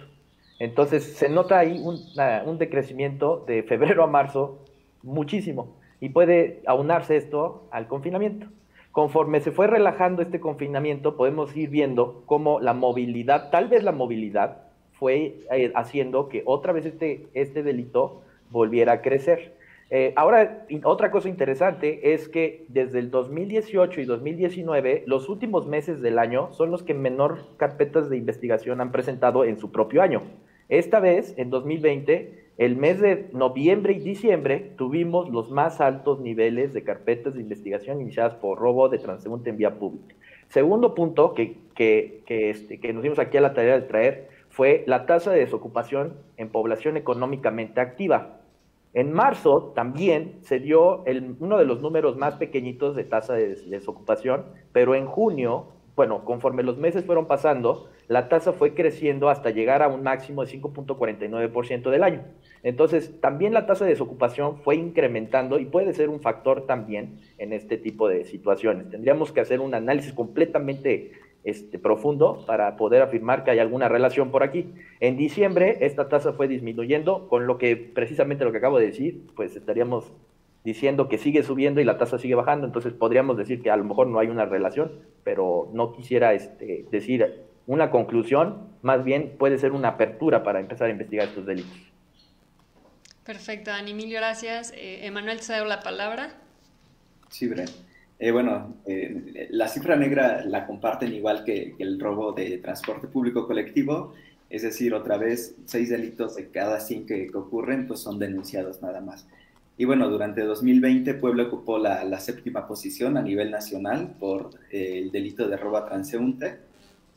Entonces, se nota ahí un decrecimiento de febrero a marzo muchísimo, y puede aunarse esto al confinamiento. Conforme se fue relajando este confinamiento, podemos ir viendo cómo la movilidad, tal vez la movilidad, fue haciendo que otra vez este delito volviera a crecer. Ahora, otra cosa interesante es que desde el 2018 y 2019, los últimos meses del año son los que menor carpetas de investigación han presentado en su propio año. Esta vez, en 2020, el mes de noviembre y diciembre tuvimos los más altos niveles de carpetas de investigación iniciadas por robo de transeúnte en vía pública. Segundo punto que nos dimos aquí a la tarea de traer fue la tasa de desocupación en población económicamente activa. En marzo también se dio uno de los números más pequeñitos de tasa de desocupación, pero en junio, bueno, conforme los meses fueron pasando, la tasa fue creciendo hasta llegar a un máximo de 5.49% del año. Entonces, también la tasa de desocupación fue incrementando y puede ser un factor también en este tipo de situaciones. Tendríamos que hacer un análisis completamente profundo para poder afirmar que hay alguna relación por aquí. En diciembre, esta tasa fue disminuyendo, con lo que precisamente lo que acabo de decir, pues estaríamos diciendo que sigue subiendo y la tasa sigue bajando, entonces podríamos decir que a lo mejor no hay una relación, pero no quisiera decir una conclusión, más bien puede ser una apertura para empezar a investigar estos delitos. Perfecto, Dani, Emilio, gracias. Emanuel, te cedo la palabra. Sí, Bren. La cifra negra la comparten igual que el robo de transporte público colectivo, es decir, otra vez 6 delitos de cada 100 que ocurren pues son denunciados nada más. Y bueno, durante 2020 Puebla ocupó la 7ª posición a nivel nacional por el delito de robo a transeúnte,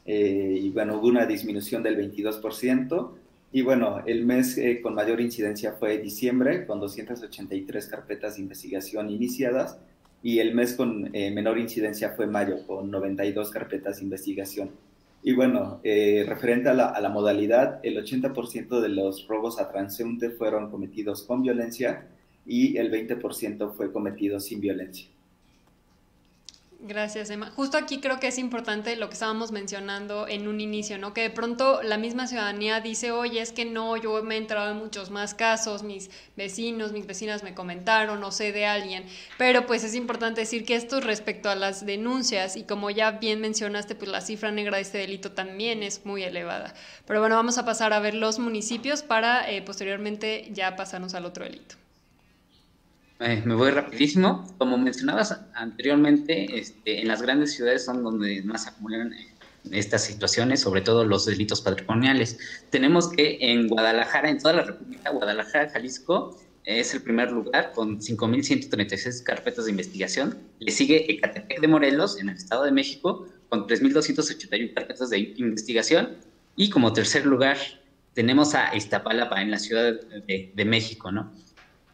y bueno, hubo una disminución del 22%, y bueno, el mes con mayor incidencia fue diciembre, con 283 carpetas de investigación iniciadas, y el mes con menor incidencia fue mayo, con 92 carpetas de investigación. Y bueno, referente a la modalidad, el 80% de los robos a transeúnte fueron cometidos con violencia y el 20% fue cometido sin violencia. Gracias, Emma. Justo aquí creo que es importante lo que estábamos mencionando en un inicio, ¿no? Que de pronto la misma ciudadanía dice, oye, es que no, yo me he enterado en muchos más casos, mis vecinos, mis vecinas me comentaron, o sé de alguien, pero pues es importante decir que esto respecto a las denuncias, y como ya bien mencionaste, pues la cifra negra de este delito también es muy elevada. Pero bueno, vamos a pasar a ver los municipios para posteriormente ya pasarnos al otro delito. Me voy rapidísimo. Como mencionabas anteriormente, en las grandes ciudades son donde más se acumulan estas situaciones, sobre todo los delitos patrimoniales. Tenemos que en Guadalajara, en toda la República, Guadalajara, Jalisco, es el primer lugar con 5.136 carpetas de investigación. Le sigue Ecatepec de Morelos, en el Estado de México, con 3.281 carpetas de investigación. Y como tercer lugar tenemos a Iztapalapa, en la Ciudad de México, ¿no?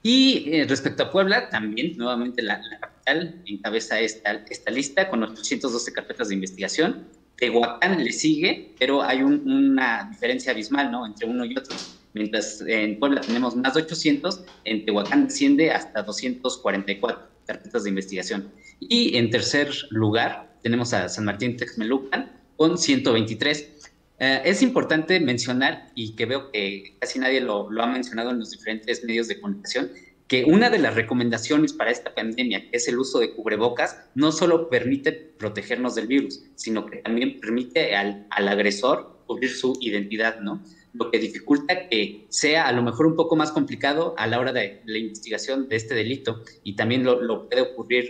Y respecto a Puebla, también nuevamente la capital encabeza esta lista con 812 carpetas de investigación, Tehuacán le sigue, pero hay una diferencia abismal, ¿no?, entre uno y otro. Mientras en Puebla tenemos más de 800, en Tehuacán desciende hasta 244 carpetas de investigación. Y en tercer lugar tenemos a San Martín Texmelucan con 123. Es importante mencionar, y que veo que casi nadie lo ha mencionado en los diferentes medios de comunicación, que una de las recomendaciones para esta pandemia, que es el uso de cubrebocas, no solo permite protegernos del virus, sino que también permite al agresor cubrir su identidad, ¿no? Lo que dificulta que sea a lo mejor un poco más complicado a la hora de la investigación de este delito, y también lo puede ocurrir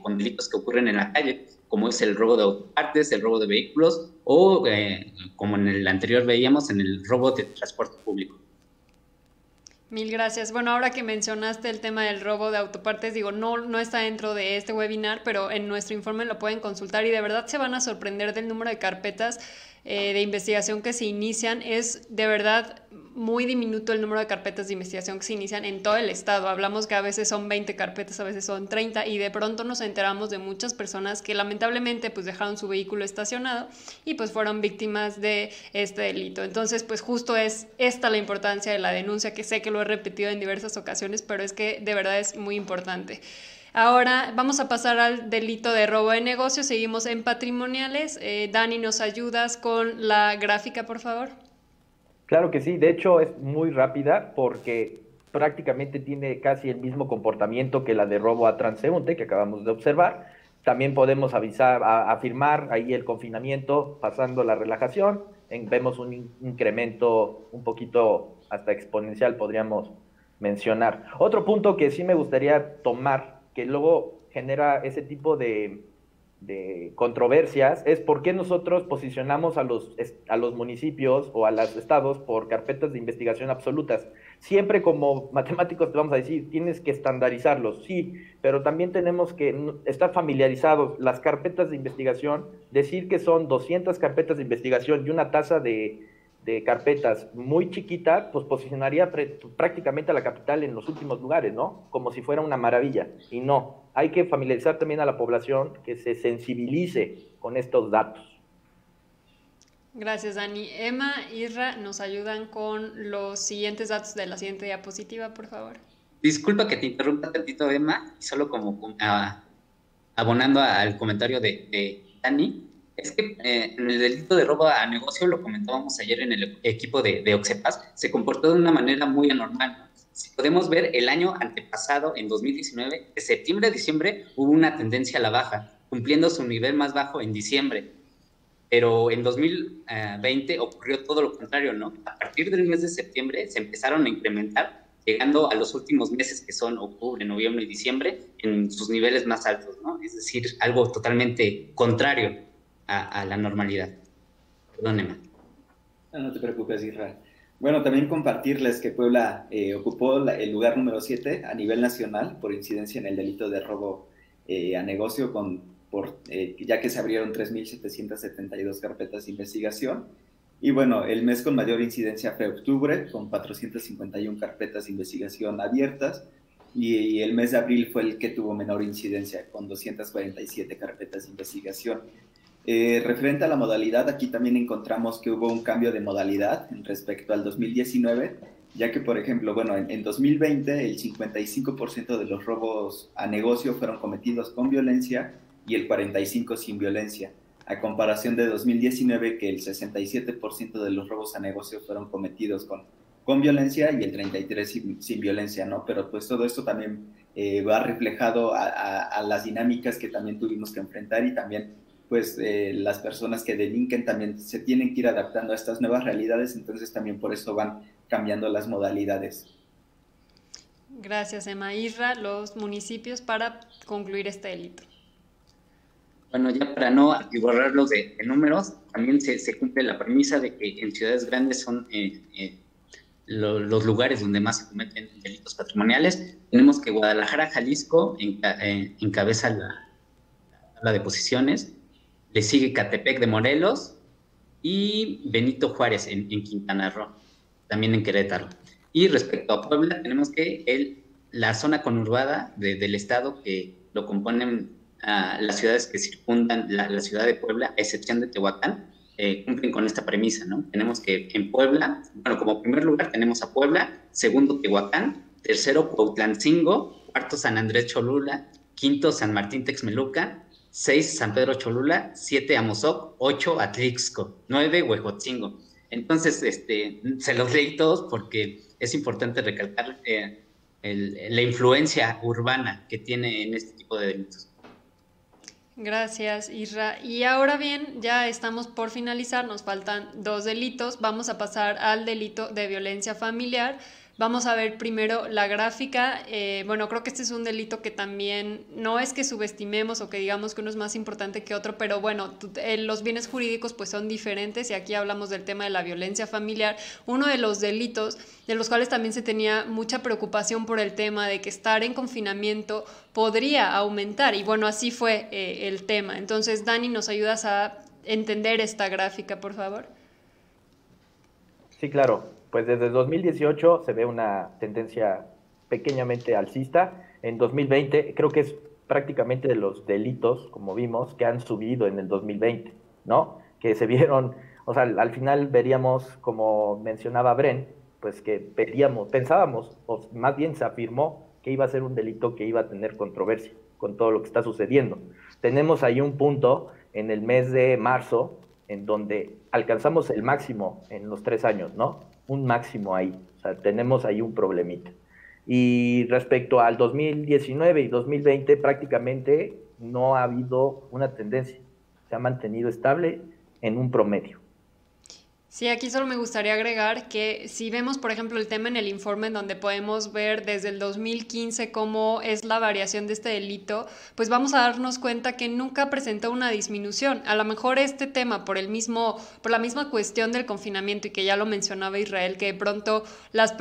con delitos que ocurren en la calle, como es el robo de autopartes, el robo de vehículos, o como en el anterior veíamos, en el robo de transporte público. Mil gracias. Bueno, ahora que mencionaste el tema del robo de autopartes, digo, no está dentro de este webinar, pero en nuestro informe lo pueden consultar y de verdad se van a sorprender del número de carpetas de investigación que se inician. Es de verdad muy diminuto el número de carpetas de investigación que se inician en todo el estado. Hablamos que a veces son 20 carpetas, a veces son 30 y de pronto nos enteramos de muchas personas que lamentablemente pues dejaron su vehículo estacionado y pues fueron víctimas de este delito. Entonces pues justo es esta la importancia de la denuncia, que sé que lo he repetido en diversas ocasiones, pero es que de verdad es muy importante. Ahora vamos a pasar al delito de robo de negocio. Seguimos en patrimoniales. Dani, ¿nos ayudas con la gráfica, por favor? Claro que sí. De hecho, es muy rápida porque prácticamente tiene casi el mismo comportamiento que la de robo a transeúnte que acabamos de observar. También podemos afirmar ahí el confinamiento pasando la relajación. Vemos un incremento un poquito hasta exponencial, podríamos mencionar. Otro punto que sí me gustaría tomar, que luego genera ese tipo de controversias, es por qué nosotros posicionamos a los municipios o a los estados por carpetas de investigación absolutas. Siempre como matemáticos te vamos a decir, tienes que estandarizarlos, sí, pero también tenemos que estar familiarizados. Las carpetas de investigación, decir que son 200 carpetas de investigación y una tasa de carpetas muy chiquita, pues posicionaría prácticamente a la capital en los últimos lugares, ¿no? Como si fuera una maravilla. Y no, hay que familiarizar también a la población, que se sensibilice con estos datos. Gracias, Dani. Emma, Isra, ¿nos ayudan con los siguientes datos de la siguiente diapositiva, por favor? Disculpa que te interrumpa tantito, Emma, solo como abonando al comentario de Dani. Es que en el delito de robo a negocio, lo comentábamos ayer en el equipo de Oxepas, se comportó de una manera muy anormal. Si podemos ver, el año antepasado, en 2019, de septiembre a diciembre, hubo una tendencia a la baja, cumpliendo su nivel más bajo en diciembre. Pero en 2020 ocurrió todo lo contrario, ¿no? A partir del mes de septiembre se empezaron a incrementar, llegando a los últimos meses, que son octubre, noviembre y diciembre, en sus niveles más altos, ¿no? Es decir, algo totalmente contrario a la normalidad. Perdóneme. No te preocupes, Israel. Bueno, también compartirles que Puebla ocupó el lugar número 7 a nivel nacional por incidencia en el delito de robo a negocio, ya que se abrieron 3.772 carpetas de investigación. Y bueno, el mes con mayor incidencia fue octubre, con 451 carpetas de investigación abiertas, y el mes de abril fue el que tuvo menor incidencia, con 247 carpetas de investigación. Referente a la modalidad, aquí también encontramos que hubo un cambio de modalidad respecto al 2019, ya que, por ejemplo, bueno, en 2020 el 55% de los robos a negocio fueron cometidos con violencia y el 45% sin violencia, a comparación de 2019, que el 67% de los robos a negocio fueron cometidos con violencia y el 33% sin violencia, ¿no? Pero pues todo esto también va reflejado a las dinámicas que también tuvimos que enfrentar, y también pues las personas que delinquen también se tienen que ir adaptando a estas nuevas realidades, entonces también por eso van cambiando las modalidades. Gracias, Emma. Isra, los municipios para concluir este delito. Bueno, ya para no atiborrarlos de números, también se cumple la premisa de que en ciudades grandes son los lugares donde más se cometen delitos patrimoniales. Tenemos que Guadalajara, Jalisco, encabeza la tabla de posiciones. Le sigue Catepec de Morelos y Benito Juárez en Quintana Roo, también en Querétaro. Y respecto a Puebla, tenemos que la zona conurbada del estado, que lo componen las ciudades que circundan la ciudad de Puebla, a excepción de Tehuacán, cumplen con esta premisa, ¿no? Tenemos que en Puebla, bueno, como primer lugar tenemos a Puebla, segundo Tehuacán, tercero Cuautlancingo, cuarto San Andrés Cholula, quinto San Martín Texmelucan, 6 San Pedro Cholula, 7 Amozoc, 8 Atlixco, 9 Huejotzingo. Entonces, se los leí todos porque es importante recalcar la influencia urbana que tiene en este tipo de delitos. Gracias, Isra. Y ahora bien, ya estamos por finalizar, nos faltan 2 delitos. Vamos a pasar al delito de violencia familiar. Vamos a ver primero la gráfica. Bueno, creo que este es un delito que también no es que subestimemos o que digamos que uno es más importante que otro, pero bueno, los bienes jurídicos pues son diferentes y aquí hablamos del tema de la violencia familiar. Uno de los delitos de los cuales también se tenía mucha preocupación por el tema de que estar en confinamiento podría aumentar y bueno, así fue el tema. Entonces, Dani, ¿nos ayudas a entender esta gráfica, por favor? Sí, claro. Pues desde 2018 se ve una tendencia pequeñamente alcista. En 2020 creo que es prácticamente de los delitos, como vimos, que han subido en el 2020, ¿no? Que se vieron, o sea, al final veríamos, como mencionaba Bren, pues que pensábamos, o más bien se afirmó que iba a ser un delito que iba a tener controversia con todo lo que está sucediendo. Tenemos ahí un punto en el mes de marzo en donde alcanzamos el máximo en los 3 años, ¿no? Un máximo ahí, o sea, tenemos ahí un problemita. Y respecto al 2019 y 2020, prácticamente no ha habido una tendencia, se ha mantenido estable en un promedio. Sí, aquí solo me gustaría agregar que si vemos, por ejemplo, el tema en el informe en donde podemos ver desde el 2015 cómo es la variación de este delito, pues vamos a darnos cuenta que nunca presentó una disminución. A lo mejor este tema por la misma cuestión del confinamiento y que ya lo mencionaba Israel, que de pronto las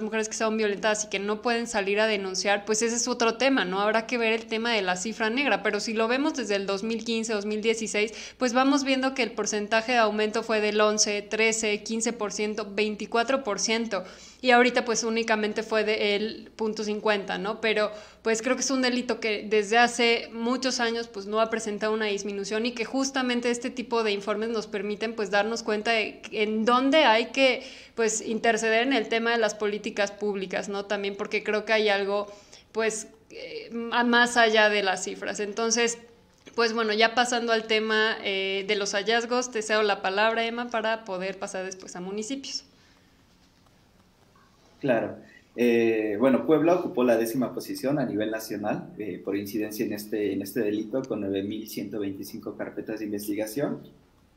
mujeres que son violentadas y que no pueden salir a denunciar, pues ese es otro tema, ¿no? Habrá que ver el tema de la cifra negra, pero si lo vemos desde el 2015, 2016, pues vamos viendo que el porcentaje de aumento fue del 11, 13, 15%, 24%, y ahorita pues únicamente fue del 0.50, ¿no? Pero pues creo que es un delito que desde hace muchos años pues no ha presentado una disminución y que justamente este tipo de informes nos permiten pues darnos cuenta de en dónde hay que pues interceder en el tema de las políticas públicas, ¿no? También porque creo que hay algo pues más allá de las cifras. Entonces, pues bueno, ya pasando al tema de los hallazgos, te cedo la palabra, Emma, para poder pasar después a municipios. Claro. Bueno, Puebla ocupó la 10ª posición a nivel nacional por incidencia en este delito con 9.125 carpetas de investigación.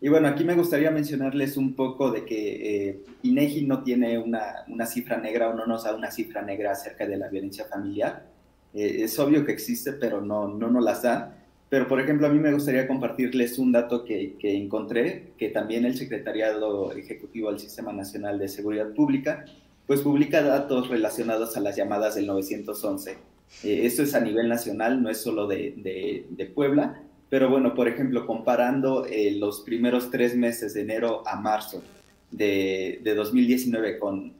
Y bueno, aquí me gustaría mencionarles un poco de que INEGI no tiene una cifra negra o no nos da una cifra negra acerca de la violencia familiar. Es obvio que existe, pero no nos las da. Pero, por ejemplo, a mí me gustaría compartirles un dato que encontré, que también el Secretariado Ejecutivo del Sistema Nacional de Seguridad Pública, pues publica datos relacionados a las llamadas del 911. Esto es a nivel nacional, no es solo de Puebla, pero bueno, por ejemplo, comparando los primeros 3 meses de enero a marzo de 2019 con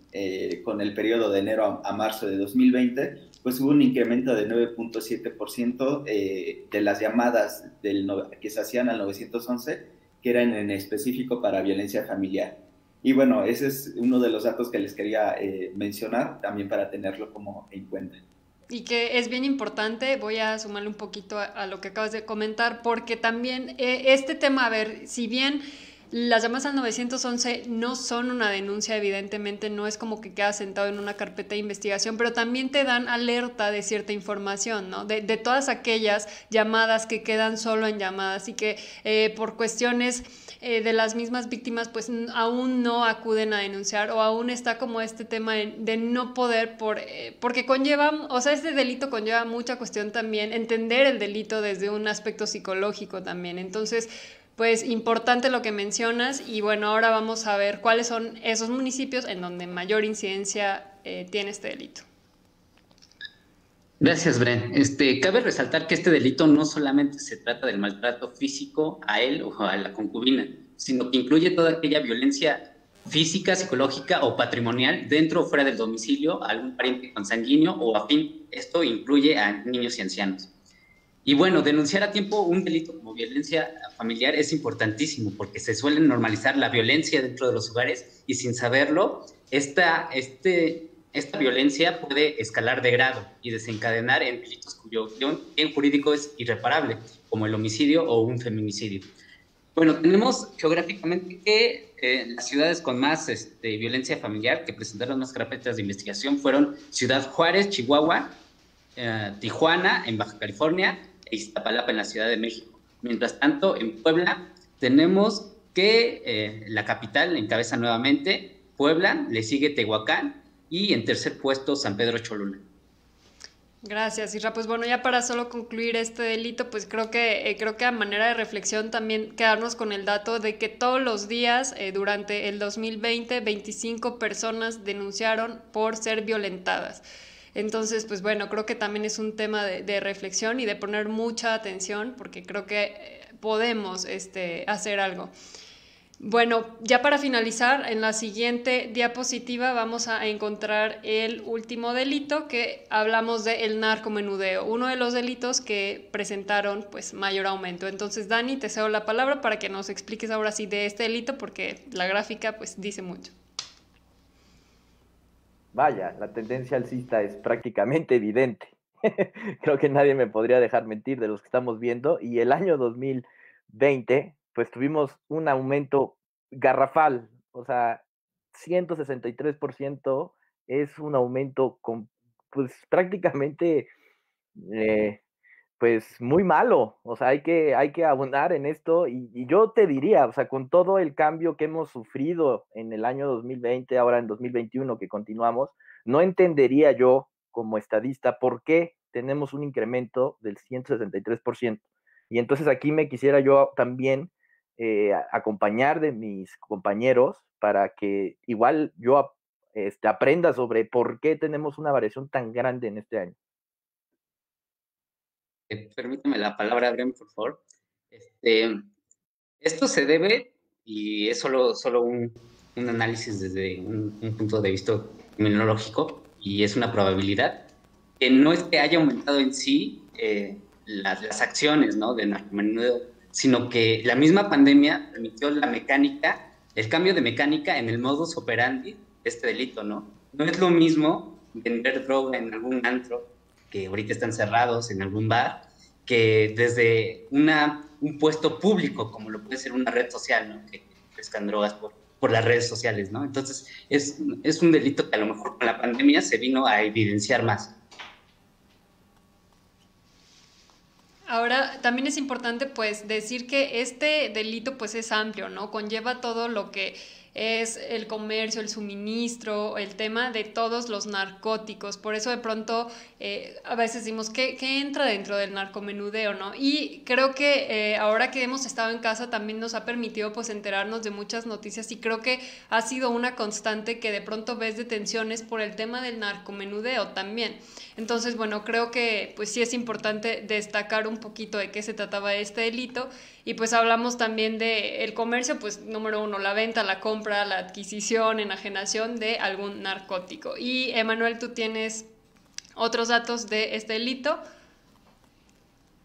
el periodo de enero a marzo de 2020, pues hubo un incremento de 9.7% de las llamadas que se hacían al 911, que eran en específico para violencia familiar. Y bueno, ese es uno de los datos que les quería mencionar, también para tenerlo como en cuenta. Y que es bien importante, voy a sumarle un poquito a lo que acabas de comentar, porque también este tema, a ver, si bien las llamadas al 911 no son una denuncia, evidentemente no es como que queda sentado en una carpeta de investigación, pero también te dan alerta de cierta información, ¿no? De todas aquellas llamadas que quedan solo en llamadas y que por cuestiones de las mismas víctimas pues aún no acuden a denunciar o aún está como este tema de no poder porque conlleva, o sea, este delito conlleva mucha cuestión también, entender el delito desde un aspecto psicológico también, entonces pues importante lo que mencionas y bueno, ahora vamos a ver cuáles son esos municipios en donde mayor incidencia tiene este delito. Gracias, Bren. Cabe resaltar que este delito no solamente se trata del maltrato físico a él o a la concubina, sino que incluye toda aquella violencia física, psicológica o patrimonial dentro o fuera del domicilio a algún pariente consanguíneo o afín. Esto incluye a niños y ancianos. Y bueno, denunciar a tiempo un delito como violencia familiar es importantísimo porque se suele normalizar la violencia dentro de los hogares y sin saberlo, esta violencia puede escalar de grado y desencadenar en delitos cuyo bien jurídico es irreparable, como el homicidio o un feminicidio. Bueno, tenemos geográficamente que las ciudades con más violencia familiar que presentaron más carpetas de investigación fueron Ciudad Juárez, Chihuahua, Tijuana, en Baja California, e Iztapalapa, en la Ciudad de México. Mientras tanto, en Puebla tenemos que la capital encabeza nuevamente Puebla, le sigue Tehuacán y en tercer puesto San Pedro Cholula. Gracias, Isra. Pues bueno, ya para solo concluir este delito, pues creo que a manera de reflexión también quedarnos con el dato de que todos los días durante el 2020, 25 personas denunciaron por ser violentadas. Entonces, pues bueno, creo que también es un tema de reflexión y de poner mucha atención porque creo que podemos hacer algo. Bueno, ya para finalizar, en la siguiente diapositiva vamos a encontrar el último delito que hablamos del narcomenudeo, uno de los delitos que presentaron pues mayor aumento. Entonces, Dani, te cedo la palabra para que nos expliques ahora sí de este delito porque la gráfica pues dice mucho. Vaya, la tendencia alcista es prácticamente evidente. Creo que nadie me podría dejar mentir de los que estamos viendo. Y el año 2020, pues tuvimos un aumento garrafal, o sea, 163% es un aumento pues prácticamente pues muy malo, o sea, hay que abundar en esto y yo te diría, o sea, con todo el cambio que hemos sufrido en el año 2020, ahora en 2021 que continuamos, no entendería yo como estadista por qué tenemos un incremento del 163%. Y entonces aquí me quisiera yo también acompañar de mis compañeros para que igual yo aprenda sobre por qué tenemos una variación tan grande en este año. Permíteme la palabra, Bren, por favor. Esto se debe, y es solo un análisis desde un punto de vista criminológico, y es una probabilidad, que no es que haya aumentado en sí las acciones, ¿no?, de narcomenudeo, sino que la misma pandemia permitió el cambio de mecánica en el modus operandi de este delito, ¿no? No es lo mismo vender droga en algún antro, que ahorita están cerrados, en algún bar, que desde un puesto público, como lo puede ser una red social, ¿no?, que pescan drogas por las redes sociales, ¿no? Entonces, es un delito que a lo mejor con la pandemia se vino a evidenciar más. Ahora, también es importante pues decir que este delito pues es amplio, ¿no? Conlleva todo lo que es el comercio, el suministro, el tema de todos los narcóticos. Por eso de pronto a veces decimos que entra dentro del narcomenudeo, ¿no? Y creo que ahora que hemos estado en casa también nos ha permitido pues enterarnos de muchas noticias y creo que ha sido una constante que de pronto ves detenciones por el tema del narcomenudeo también. Entonces, bueno, creo que pues sí es importante destacar un poquito de qué se trataba este delito y pues hablamos también del comercio, pues número uno, la venta, la compra, la adquisición, enajenación de algún narcótico. Y Emanuel, ¿tú tienes otros datos de este delito?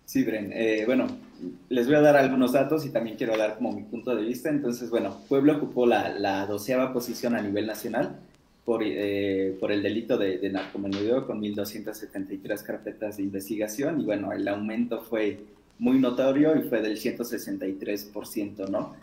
Sí, Bren. Bueno, les voy a dar algunos datos y también quiero dar como mi punto de vista. Entonces, bueno, Puebla ocupó la 12ª posición a nivel nacional por el delito de narcomenudeo con 1,273 carpetas de investigación y bueno, el aumento fue muy notorio y fue del 163%, ¿no?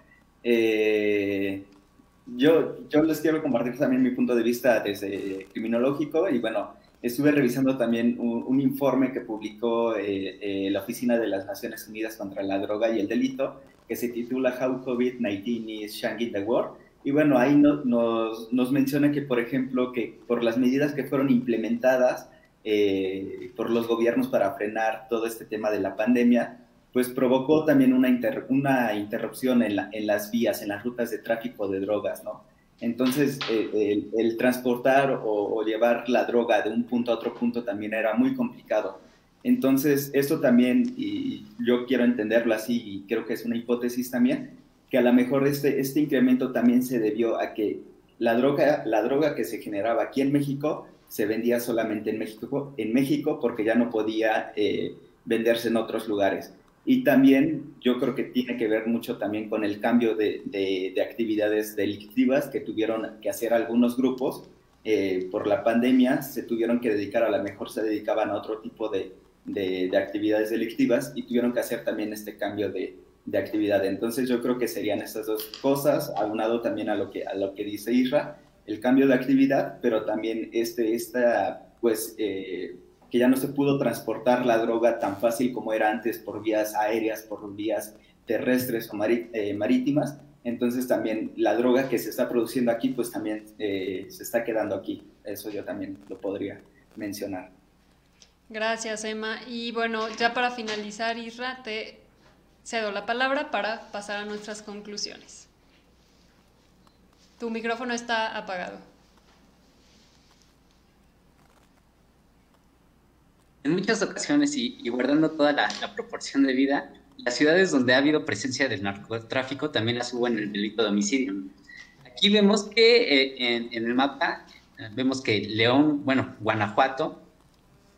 Yo les quiero compartir también mi punto de vista desde criminológico y bueno, estuve revisando también un informe que publicó la Oficina de las Naciones Unidas contra la Droga y el Delito, que se titula How COVID-19 is Changing the World. Y bueno, ahí nos menciona que, por ejemplo, que por las medidas que fueron implementadas por los gobiernos para frenar todo este tema de la pandemia, pues provocó también una interrupción en las vías, en las rutas de tráfico de drogas, ¿no? Entonces, el transportar o llevar la droga de un punto a otro punto también era muy complicado. Entonces, esto también, y yo quiero entenderlo así, y creo que es una hipótesis también, que a lo mejor este incremento también se debió a que la droga que se generaba aquí en México se vendía solamente en México porque ya no podía venderse en otros lugares. Y también yo creo que tiene que ver mucho también con el cambio de actividades delictivas que tuvieron que hacer algunos grupos. Por la pandemia se tuvieron que dedicar, a lo mejor se dedicaban a otro tipo de actividades delictivas y tuvieron que hacer también este cambio de actividad. Entonces yo creo que serían estas dos cosas, aunado también a lo que dice Isra, el cambio de actividad, pero también que ya no se pudo transportar la droga tan fácil como era antes por vías aéreas, por vías terrestres o marítimas. Entonces también la droga que se está produciendo aquí, pues también se está quedando aquí. Eso yo también lo podría mencionar. Gracias, Emma. Y bueno, ya para finalizar, Isra, te cedo la palabra para pasar a nuestras conclusiones. Tu micrófono está apagado. En muchas ocasiones, y guardando toda la proporción de vida, las ciudades donde ha habido presencia del narcotráfico también la suben el delito de homicidio. Aquí vemos que en el mapa, vemos que Guanajuato,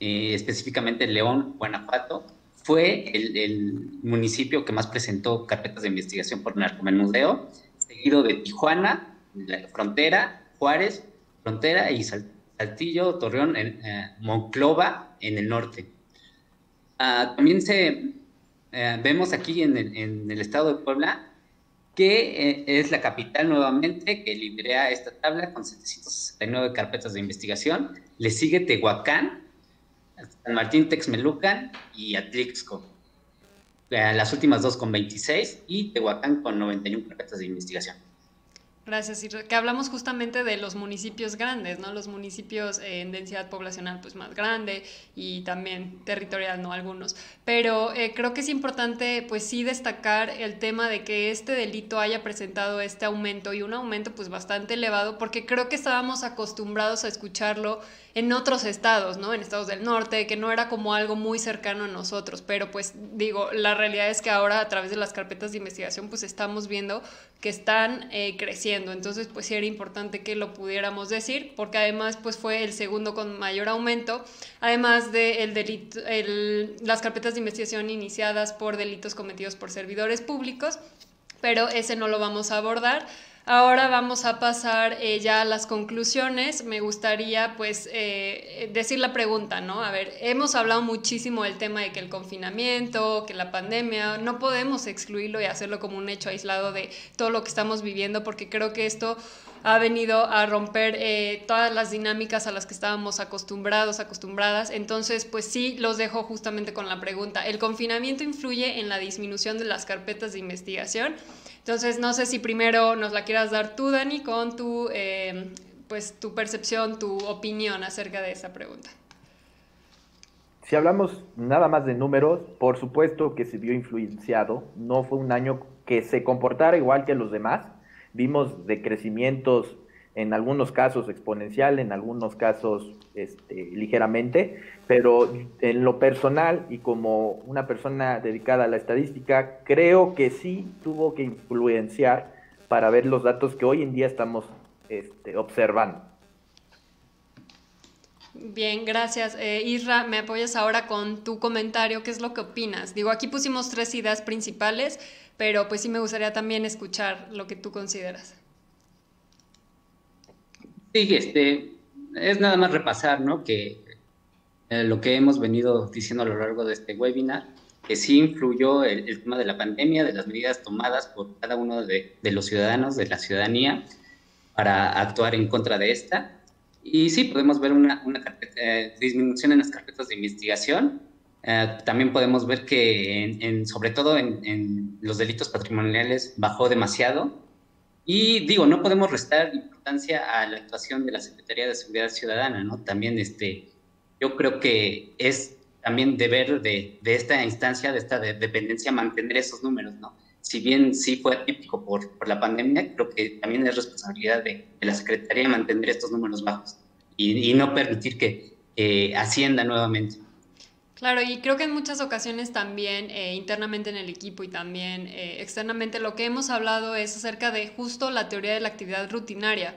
específicamente León, Guanajuato, fue el municipio que más presentó carpetas de investigación por narcomenudeo, seguido de Tijuana, la frontera, Juárez, frontera, y Saltillo, Torreón, Monclova en el norte. También vemos aquí en el estado de Puebla que es la capital nuevamente que lidera esta tabla con 769 carpetas de investigación. Le sigue Tehuacán, San Martín Texmelucan y Atlixco. Las últimas dos con 26 y Tehuacán con 91 carpetas de investigación. Gracias, Isra. Que hablamos justamente de los municipios grandes, ¿no? Los municipios en densidad poblacional pues más grande y también territorial, ¿no? Algunos. Pero creo que es importante pues sí destacar el tema de que este delito haya presentado este aumento, y un aumento pues bastante elevado, porque creo que estábamos acostumbrados a escucharlo en otros estados, ¿no? En estados del norte, que no era como algo muy cercano a nosotros, pero pues digo, la realidad es que ahora a través de las carpetas de investigación pues estamos viendo que están creciendo. Entonces pues sí era importante que lo pudiéramos decir, porque además pues fue el segundo con mayor aumento, además de las carpetas de investigación iniciadas por delitos cometidos por servidores públicos, pero ese no lo vamos a abordar. Ahora vamos a pasar ya a las conclusiones. Me gustaría pues decir la pregunta, ¿no? A ver, hemos hablado muchísimo del tema de que el confinamiento, que la pandemia, no podemos excluirlo y hacerlo como un hecho aislado de todo lo que estamos viviendo, porque creo que esto ha venido a romper todas las dinámicas a las que estábamos acostumbradas. Entonces, pues sí, los dejo justamente con la pregunta. ¿El confinamiento influye en la disminución de las carpetas de investigación? Entonces, no sé si primero nos la quieras dar tú, Dani, con tu percepción, tu opinión acerca de esa pregunta. Si hablamos nada más de números, por supuesto que se vio influenciado. No fue un año que se comportara igual que los demás. Vimos decrecimientos, en algunos casos exponencial, en algunos casos ligeramente, pero en lo personal y como una persona dedicada a la estadística, creo que sí tuvo que influenciar para ver los datos que hoy en día estamos observando. Bien, gracias. Isra, ¿me apoyas ahora con tu comentario? ¿Qué es lo que opinas? Digo, aquí pusimos 3 ideas principales, pero pues sí me gustaría también escuchar lo que tú consideras. Sí, es nada más repasar, ¿no? Que lo que hemos venido diciendo a lo largo de este webinar, que sí influyó el tema de la pandemia, de las medidas tomadas por cada uno de los ciudadanos, de la ciudadanía, para actuar en contra de esta. Y sí, podemos ver una disminución en las carpetas de investigación. También podemos ver que, sobre todo en los delitos patrimoniales, bajó demasiado. Y digo, no podemos restar importancia a la actuación de la Secretaría de Seguridad Ciudadana, ¿no? También yo creo que es también deber de esta instancia, de esta dependencia, mantener esos números, ¿no? Si bien sí fue atípico por la pandemia, creo que también es responsabilidad de la Secretaría mantener estos números bajos y no permitir que ascienda nuevamente. Claro, y creo que en muchas ocasiones también internamente en el equipo y también externamente lo que hemos hablado es acerca de justo la teoría de la actividad rutinaria.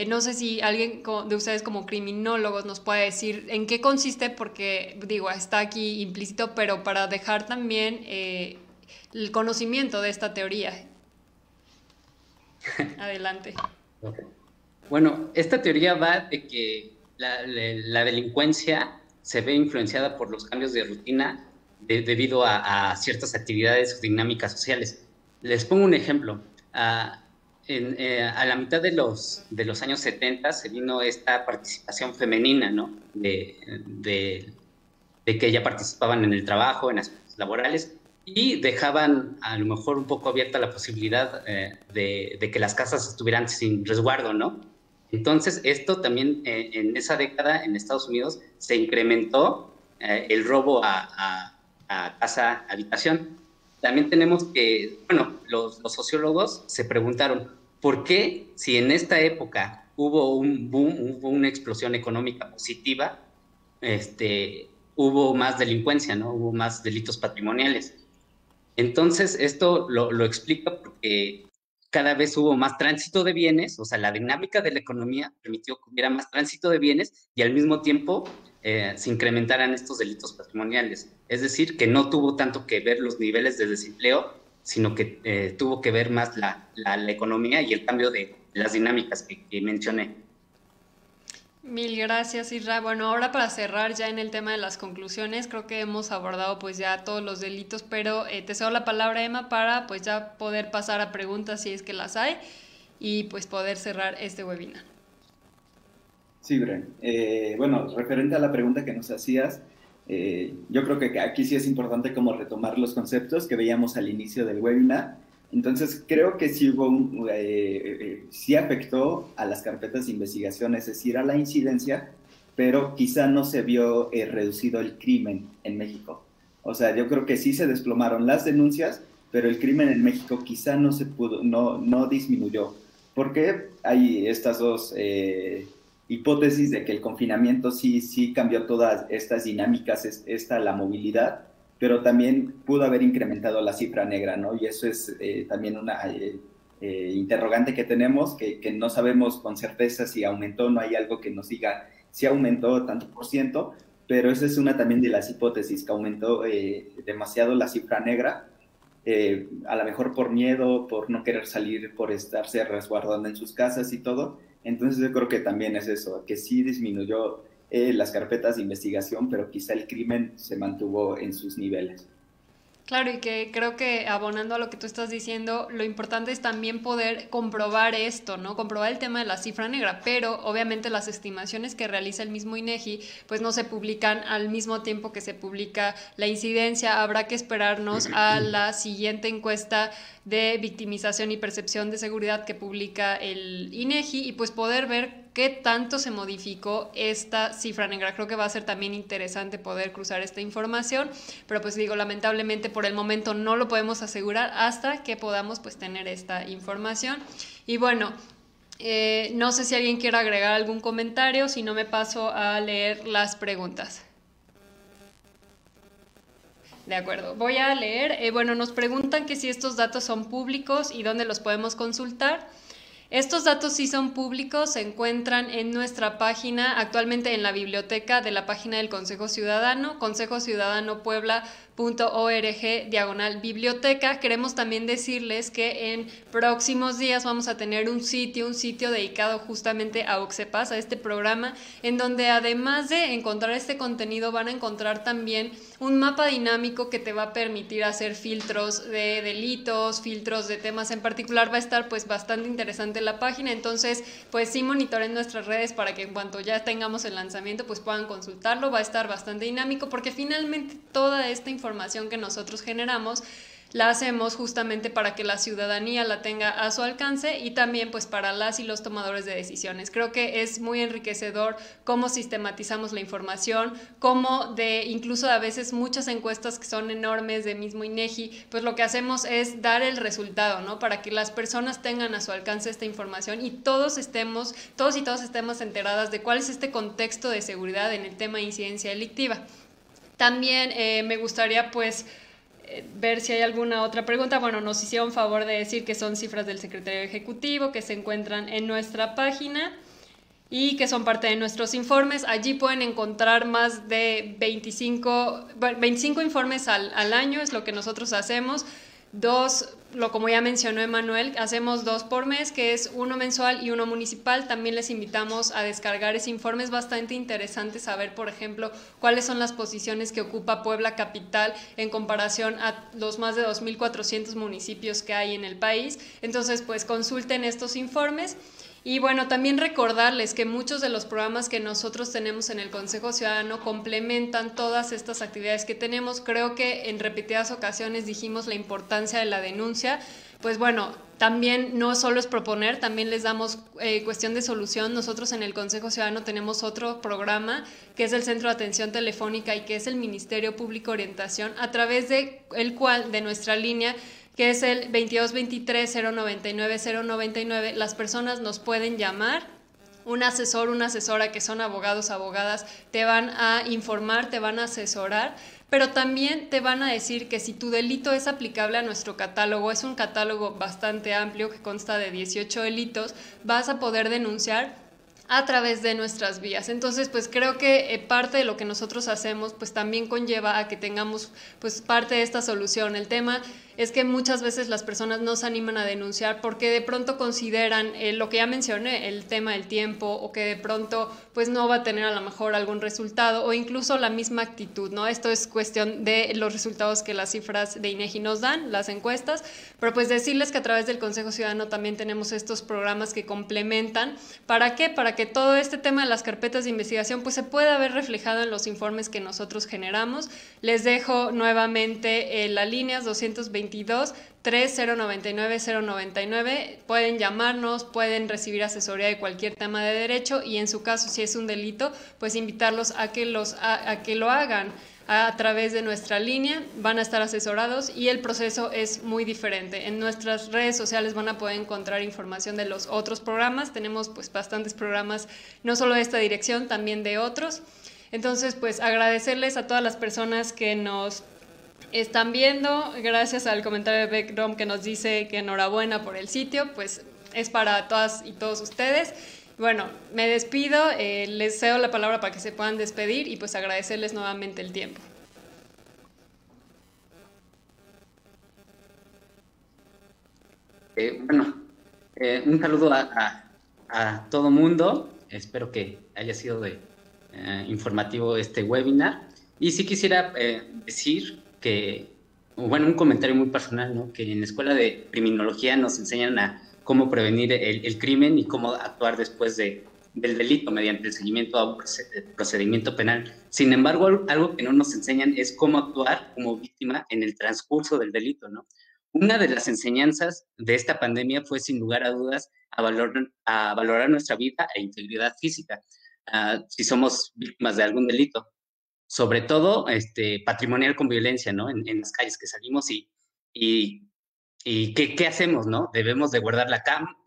No sé si alguien de ustedes como criminólogos nos puede decir en qué consiste, porque digo, está aquí implícito, pero para dejar también el conocimiento de esta teoría. Adelante. Okay. Bueno, esta teoría va de que la delincuencia se ve influenciada por los cambios de rutina debido a ciertas actividades o dinámicas sociales. Les pongo un ejemplo. A la mitad de los años 70 se vino esta participación femenina, ¿no? De que ya participaban en el trabajo, en aspectos laborales, y dejaban a lo mejor un poco abierta la posibilidad de que las casas estuvieran sin resguardo, ¿no? Entonces, esto también en esa década en Estados Unidos se incrementó el robo a casa, habitación. También tenemos que, bueno, los sociólogos se preguntaron, ¿por qué si en esta época hubo un boom, hubo una explosión económica positiva, hubo más delincuencia, ¿no? Hubo más delitos patrimoniales? Entonces, esto lo explica porque cada vez hubo más tránsito de bienes, o sea, la dinámica de la economía permitió que hubiera más tránsito de bienes y al mismo tiempo se incrementaran estos delitos patrimoniales. Es decir, que no tuvo tanto que ver los niveles de desempleo, sino que tuvo que ver más la economía y el cambio de las dinámicas que mencioné. Mil gracias, Isra. Bueno, ahora para cerrar ya en el tema de las conclusiones, creo que hemos abordado pues ya todos los delitos, pero te cedo la palabra, Emma, para pues ya poder pasar a preguntas si es que las hay y pues poder cerrar este webinar. Sí, Bren. Bueno, referente a la pregunta que nos hacías, yo creo que aquí sí es importante como retomar los conceptos que veíamos al inicio del webinar. Entonces, creo que sí sí afectó a las carpetas de investigación, es decir, a la incidencia, pero quizá no se vio reducido el crimen en México. O sea, yo creo que sí se desplomaron las denuncias, pero el crimen en México quizá no disminuyó. Porque hay estas dos hipótesis de que el confinamiento sí cambió todas estas dinámicas, la movilidad, pero también pudo haber incrementado la cifra negra, ¿no? Y eso es también una interrogante que tenemos, que no sabemos con certeza si aumentó, no hay algo que nos diga si aumentó tanto por ciento, pero esa es una también de las hipótesis, que aumentó demasiado la cifra negra, a lo mejor por miedo, por no querer salir, por estarse resguardando en sus casas y todo. Entonces yo creo que también es eso, que sí disminuyó las carpetas de investigación, pero quizá el crimen se mantuvo en sus niveles. Claro, y que creo que abonando a lo que tú estás diciendo, lo importante es también poder comprobar esto, ¿no? Comprobar el tema de la cifra negra, pero obviamente las estimaciones que realiza el mismo INEGI, pues no se publican al mismo tiempo que se publica la incidencia. Habrá que esperarnos a la siguiente encuesta de victimización y percepción de seguridad que publica el INEGI y pues poder ver qué tanto se modificó esta cifra negra. Creo que va a ser también interesante poder cruzar esta información, pero pues digo, lamentablemente por el momento no lo podemos asegurar hasta que podamos pues tener esta información. Y bueno, no sé si alguien quiere agregar algún comentario, si no me paso a leer las preguntas. De acuerdo, voy a leer. Bueno, nos preguntan que si estos datos son públicos y dónde los podemos consultar. Estos datos sí son públicos, se encuentran en nuestra página, actualmente en la biblioteca de la página del Consejo Ciudadano, consejociudadanopuebla.org/biblioteca. Queremos también decirles que en próximos días vamos a tener un sitio dedicado justamente a Oxepas, a este programa, en donde además de encontrar este contenido van a encontrar también un mapa dinámico que te va a permitir hacer filtros de delitos, filtros de temas en particular. Va a estar pues bastante interesante la página, entonces pues sí monitoren nuestras redes para que en cuanto ya tengamos el lanzamiento pues puedan consultarlo. Va a estar bastante dinámico porque finalmente toda esta información que nosotros generamos la hacemos justamente para que la ciudadanía la tenga a su alcance y también pues para las y los tomadores de decisiones. Creo que es muy enriquecedor cómo sistematizamos la información, cómo incluso a veces muchas encuestas que son enormes de mismo INEGI, pues lo que hacemos es dar el resultado, ¿no? Para que las personas tengan a su alcance esta información y todos y todas estemos enteradas de cuál es este contexto de seguridad en el tema de incidencia delictiva. También me gustaría pues ver si hay alguna otra pregunta. Bueno, nos hicieron favor de decir que son cifras del secretario ejecutivo, que se encuentran en nuestra página y que son parte de nuestros informes. Allí pueden encontrar más de 25 informes al año, es lo que nosotros hacemos. Como ya mencionó Emanuel, hacemos 2 por mes, que es uno mensual y uno municipal. También les invitamos a descargar ese informe. Es bastante interesante saber, por ejemplo, cuáles son las posiciones que ocupa Puebla Capital en comparación a los más de 2.400 municipios que hay en el país. Entonces, pues consulten estos informes. Y bueno, también recordarles que muchos de los programas que nosotros tenemos en el Consejo Ciudadano complementan todas estas actividades que tenemos. Creo que en repetidas ocasiones dijimos la importancia de la denuncia. Pues bueno, también no solo es proponer, también les damos cuestión de solución. Nosotros en el Consejo Ciudadano tenemos otro programa que es el Centro de Atención Telefónica y que es el Ministerio Público Orientación, a través de el cual, de nuestra línea, que es el 2223-099-099, las personas nos pueden llamar. Un asesor, una asesora, que son abogados, abogadas, te van a informar, te van a asesorar, pero también te van a decir que si tu delito es aplicable a nuestro catálogo, es un catálogo bastante amplio que consta de 18 delitos, vas a poder denunciar a través de nuestras vías. Entonces, pues creo que parte de lo que nosotros hacemos, pues también conlleva a que tengamos pues parte de esta solución. El tema es que muchas veces las personas no se animan a denunciar porque de pronto consideran lo que ya mencioné, el tema del tiempo, o que de pronto pues no va a tener a lo mejor algún resultado, o incluso la misma actitud, ¿no? Esto es cuestión de los resultados que las cifras de INEGI nos dan, las encuestas, pero pues decirles que a través del Consejo Ciudadano también tenemos estos programas que complementan. ¿Para qué? Para que todo este tema de las carpetas de investigación pues se pueda ver reflejado en los informes que nosotros generamos. Les dejo nuevamente las líneas 222-3099-099. Pueden llamarnos, pueden recibir asesoría de cualquier tema de derecho, y en su caso, si es un delito, pues invitarlos a que lo hagan a través de nuestra línea. Van a estar asesorados y el proceso es muy diferente. En nuestras redes sociales van a poder encontrar información de los otros programas. Tenemos pues bastantes programas, no solo de esta dirección, también de otros. Entonces, pues agradecerles a todas las personas que nos están viendo. Gracias al comentario de Beck Rom, que nos dice que enhorabuena por el sitio. Pues es para todas y todos ustedes. Bueno, me despido, les cedo la palabra para que se puedan despedir y pues agradecerles nuevamente el tiempo. Un saludo a todo mundo. Espero que haya sido informativo este webinar. Y sí quisiera decir que, bueno, un comentario muy personal, ¿no? Que en la escuela de criminología nos enseñan a cómo prevenir el crimen y cómo actuar después del delito mediante el seguimiento a un procedimiento penal. Sin embargo, algo que no nos enseñan es cómo actuar como víctima en el transcurso del delito, ¿no? Una de las enseñanzas de esta pandemia fue, sin lugar a dudas, a valorar nuestra vida e integridad física, si somos víctimas de algún delito. Sobre todo patrimonial con violencia, ¿no? En las calles que salimos y ¿qué hacemos, no? Debemos de guardar la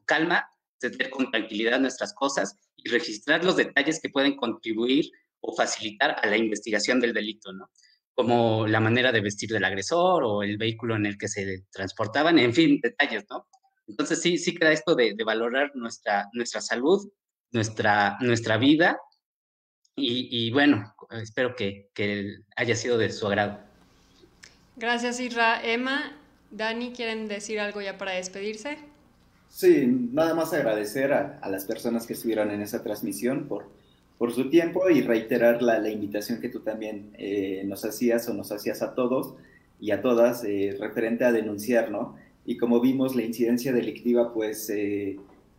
calma, tener con tranquilidad nuestras cosas y registrar los detalles que pueden contribuir o facilitar a la investigación del delito, ¿no? Como la manera de vestir del agresor o el vehículo en el que se transportaban, en fin, detalles, ¿no? Entonces sí queda esto de valorar nuestra salud, nuestra vida, y bueno, espero que haya sido de su agrado. Gracias, Isra. Emma, Dani, ¿quieren decir algo ya para despedirse? Sí, nada más agradecer a las personas que estuvieron en esa transmisión por su tiempo, y reiterar la invitación que tú también nos hacías a todos y a todas, referente a denunciar, ¿no? Y como vimos, la incidencia delictiva, pues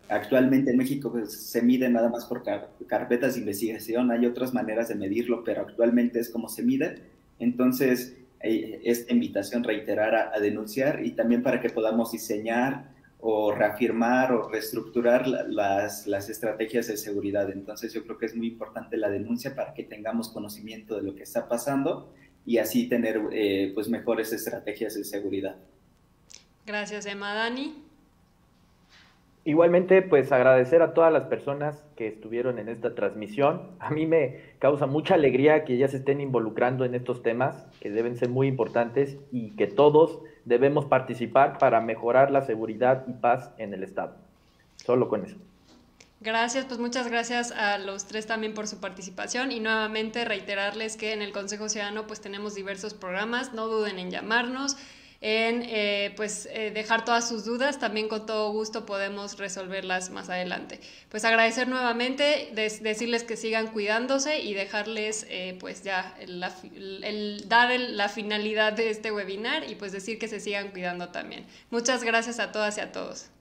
actualmente en México pues, se mide nada más por carpetas de investigación. Hay otras maneras de medirlo, pero actualmente es como se mide. Entonces, esta invitación, reiterar a denunciar, y también para que podamos diseñar o reafirmar o reestructurar las estrategias de seguridad. Entonces yo creo que es muy importante la denuncia para que tengamos conocimiento de lo que está pasando y así tener pues mejores estrategias de seguridad. Gracias, Emma. Dani. Igualmente, pues agradecer a todas las personas que estuvieron en esta transmisión. A mí me causa mucha alegría que ya se estén involucrando en estos temas, que deben ser muy importantes y que todos debemos participar para mejorar la seguridad y paz en el Estado. Solo con eso. Gracias, pues muchas gracias a los tres también por su participación y nuevamente reiterarles que en el Consejo Ciudadano pues tenemos diversos programas, no duden en llamarnos, en dejar todas sus dudas, también con todo gusto podemos resolverlas más adelante. Pues agradecer nuevamente, decirles que sigan cuidándose y dejarles pues ya dar la finalidad de este webinar y pues decir que se sigan cuidando también. Muchas gracias a todas y a todos.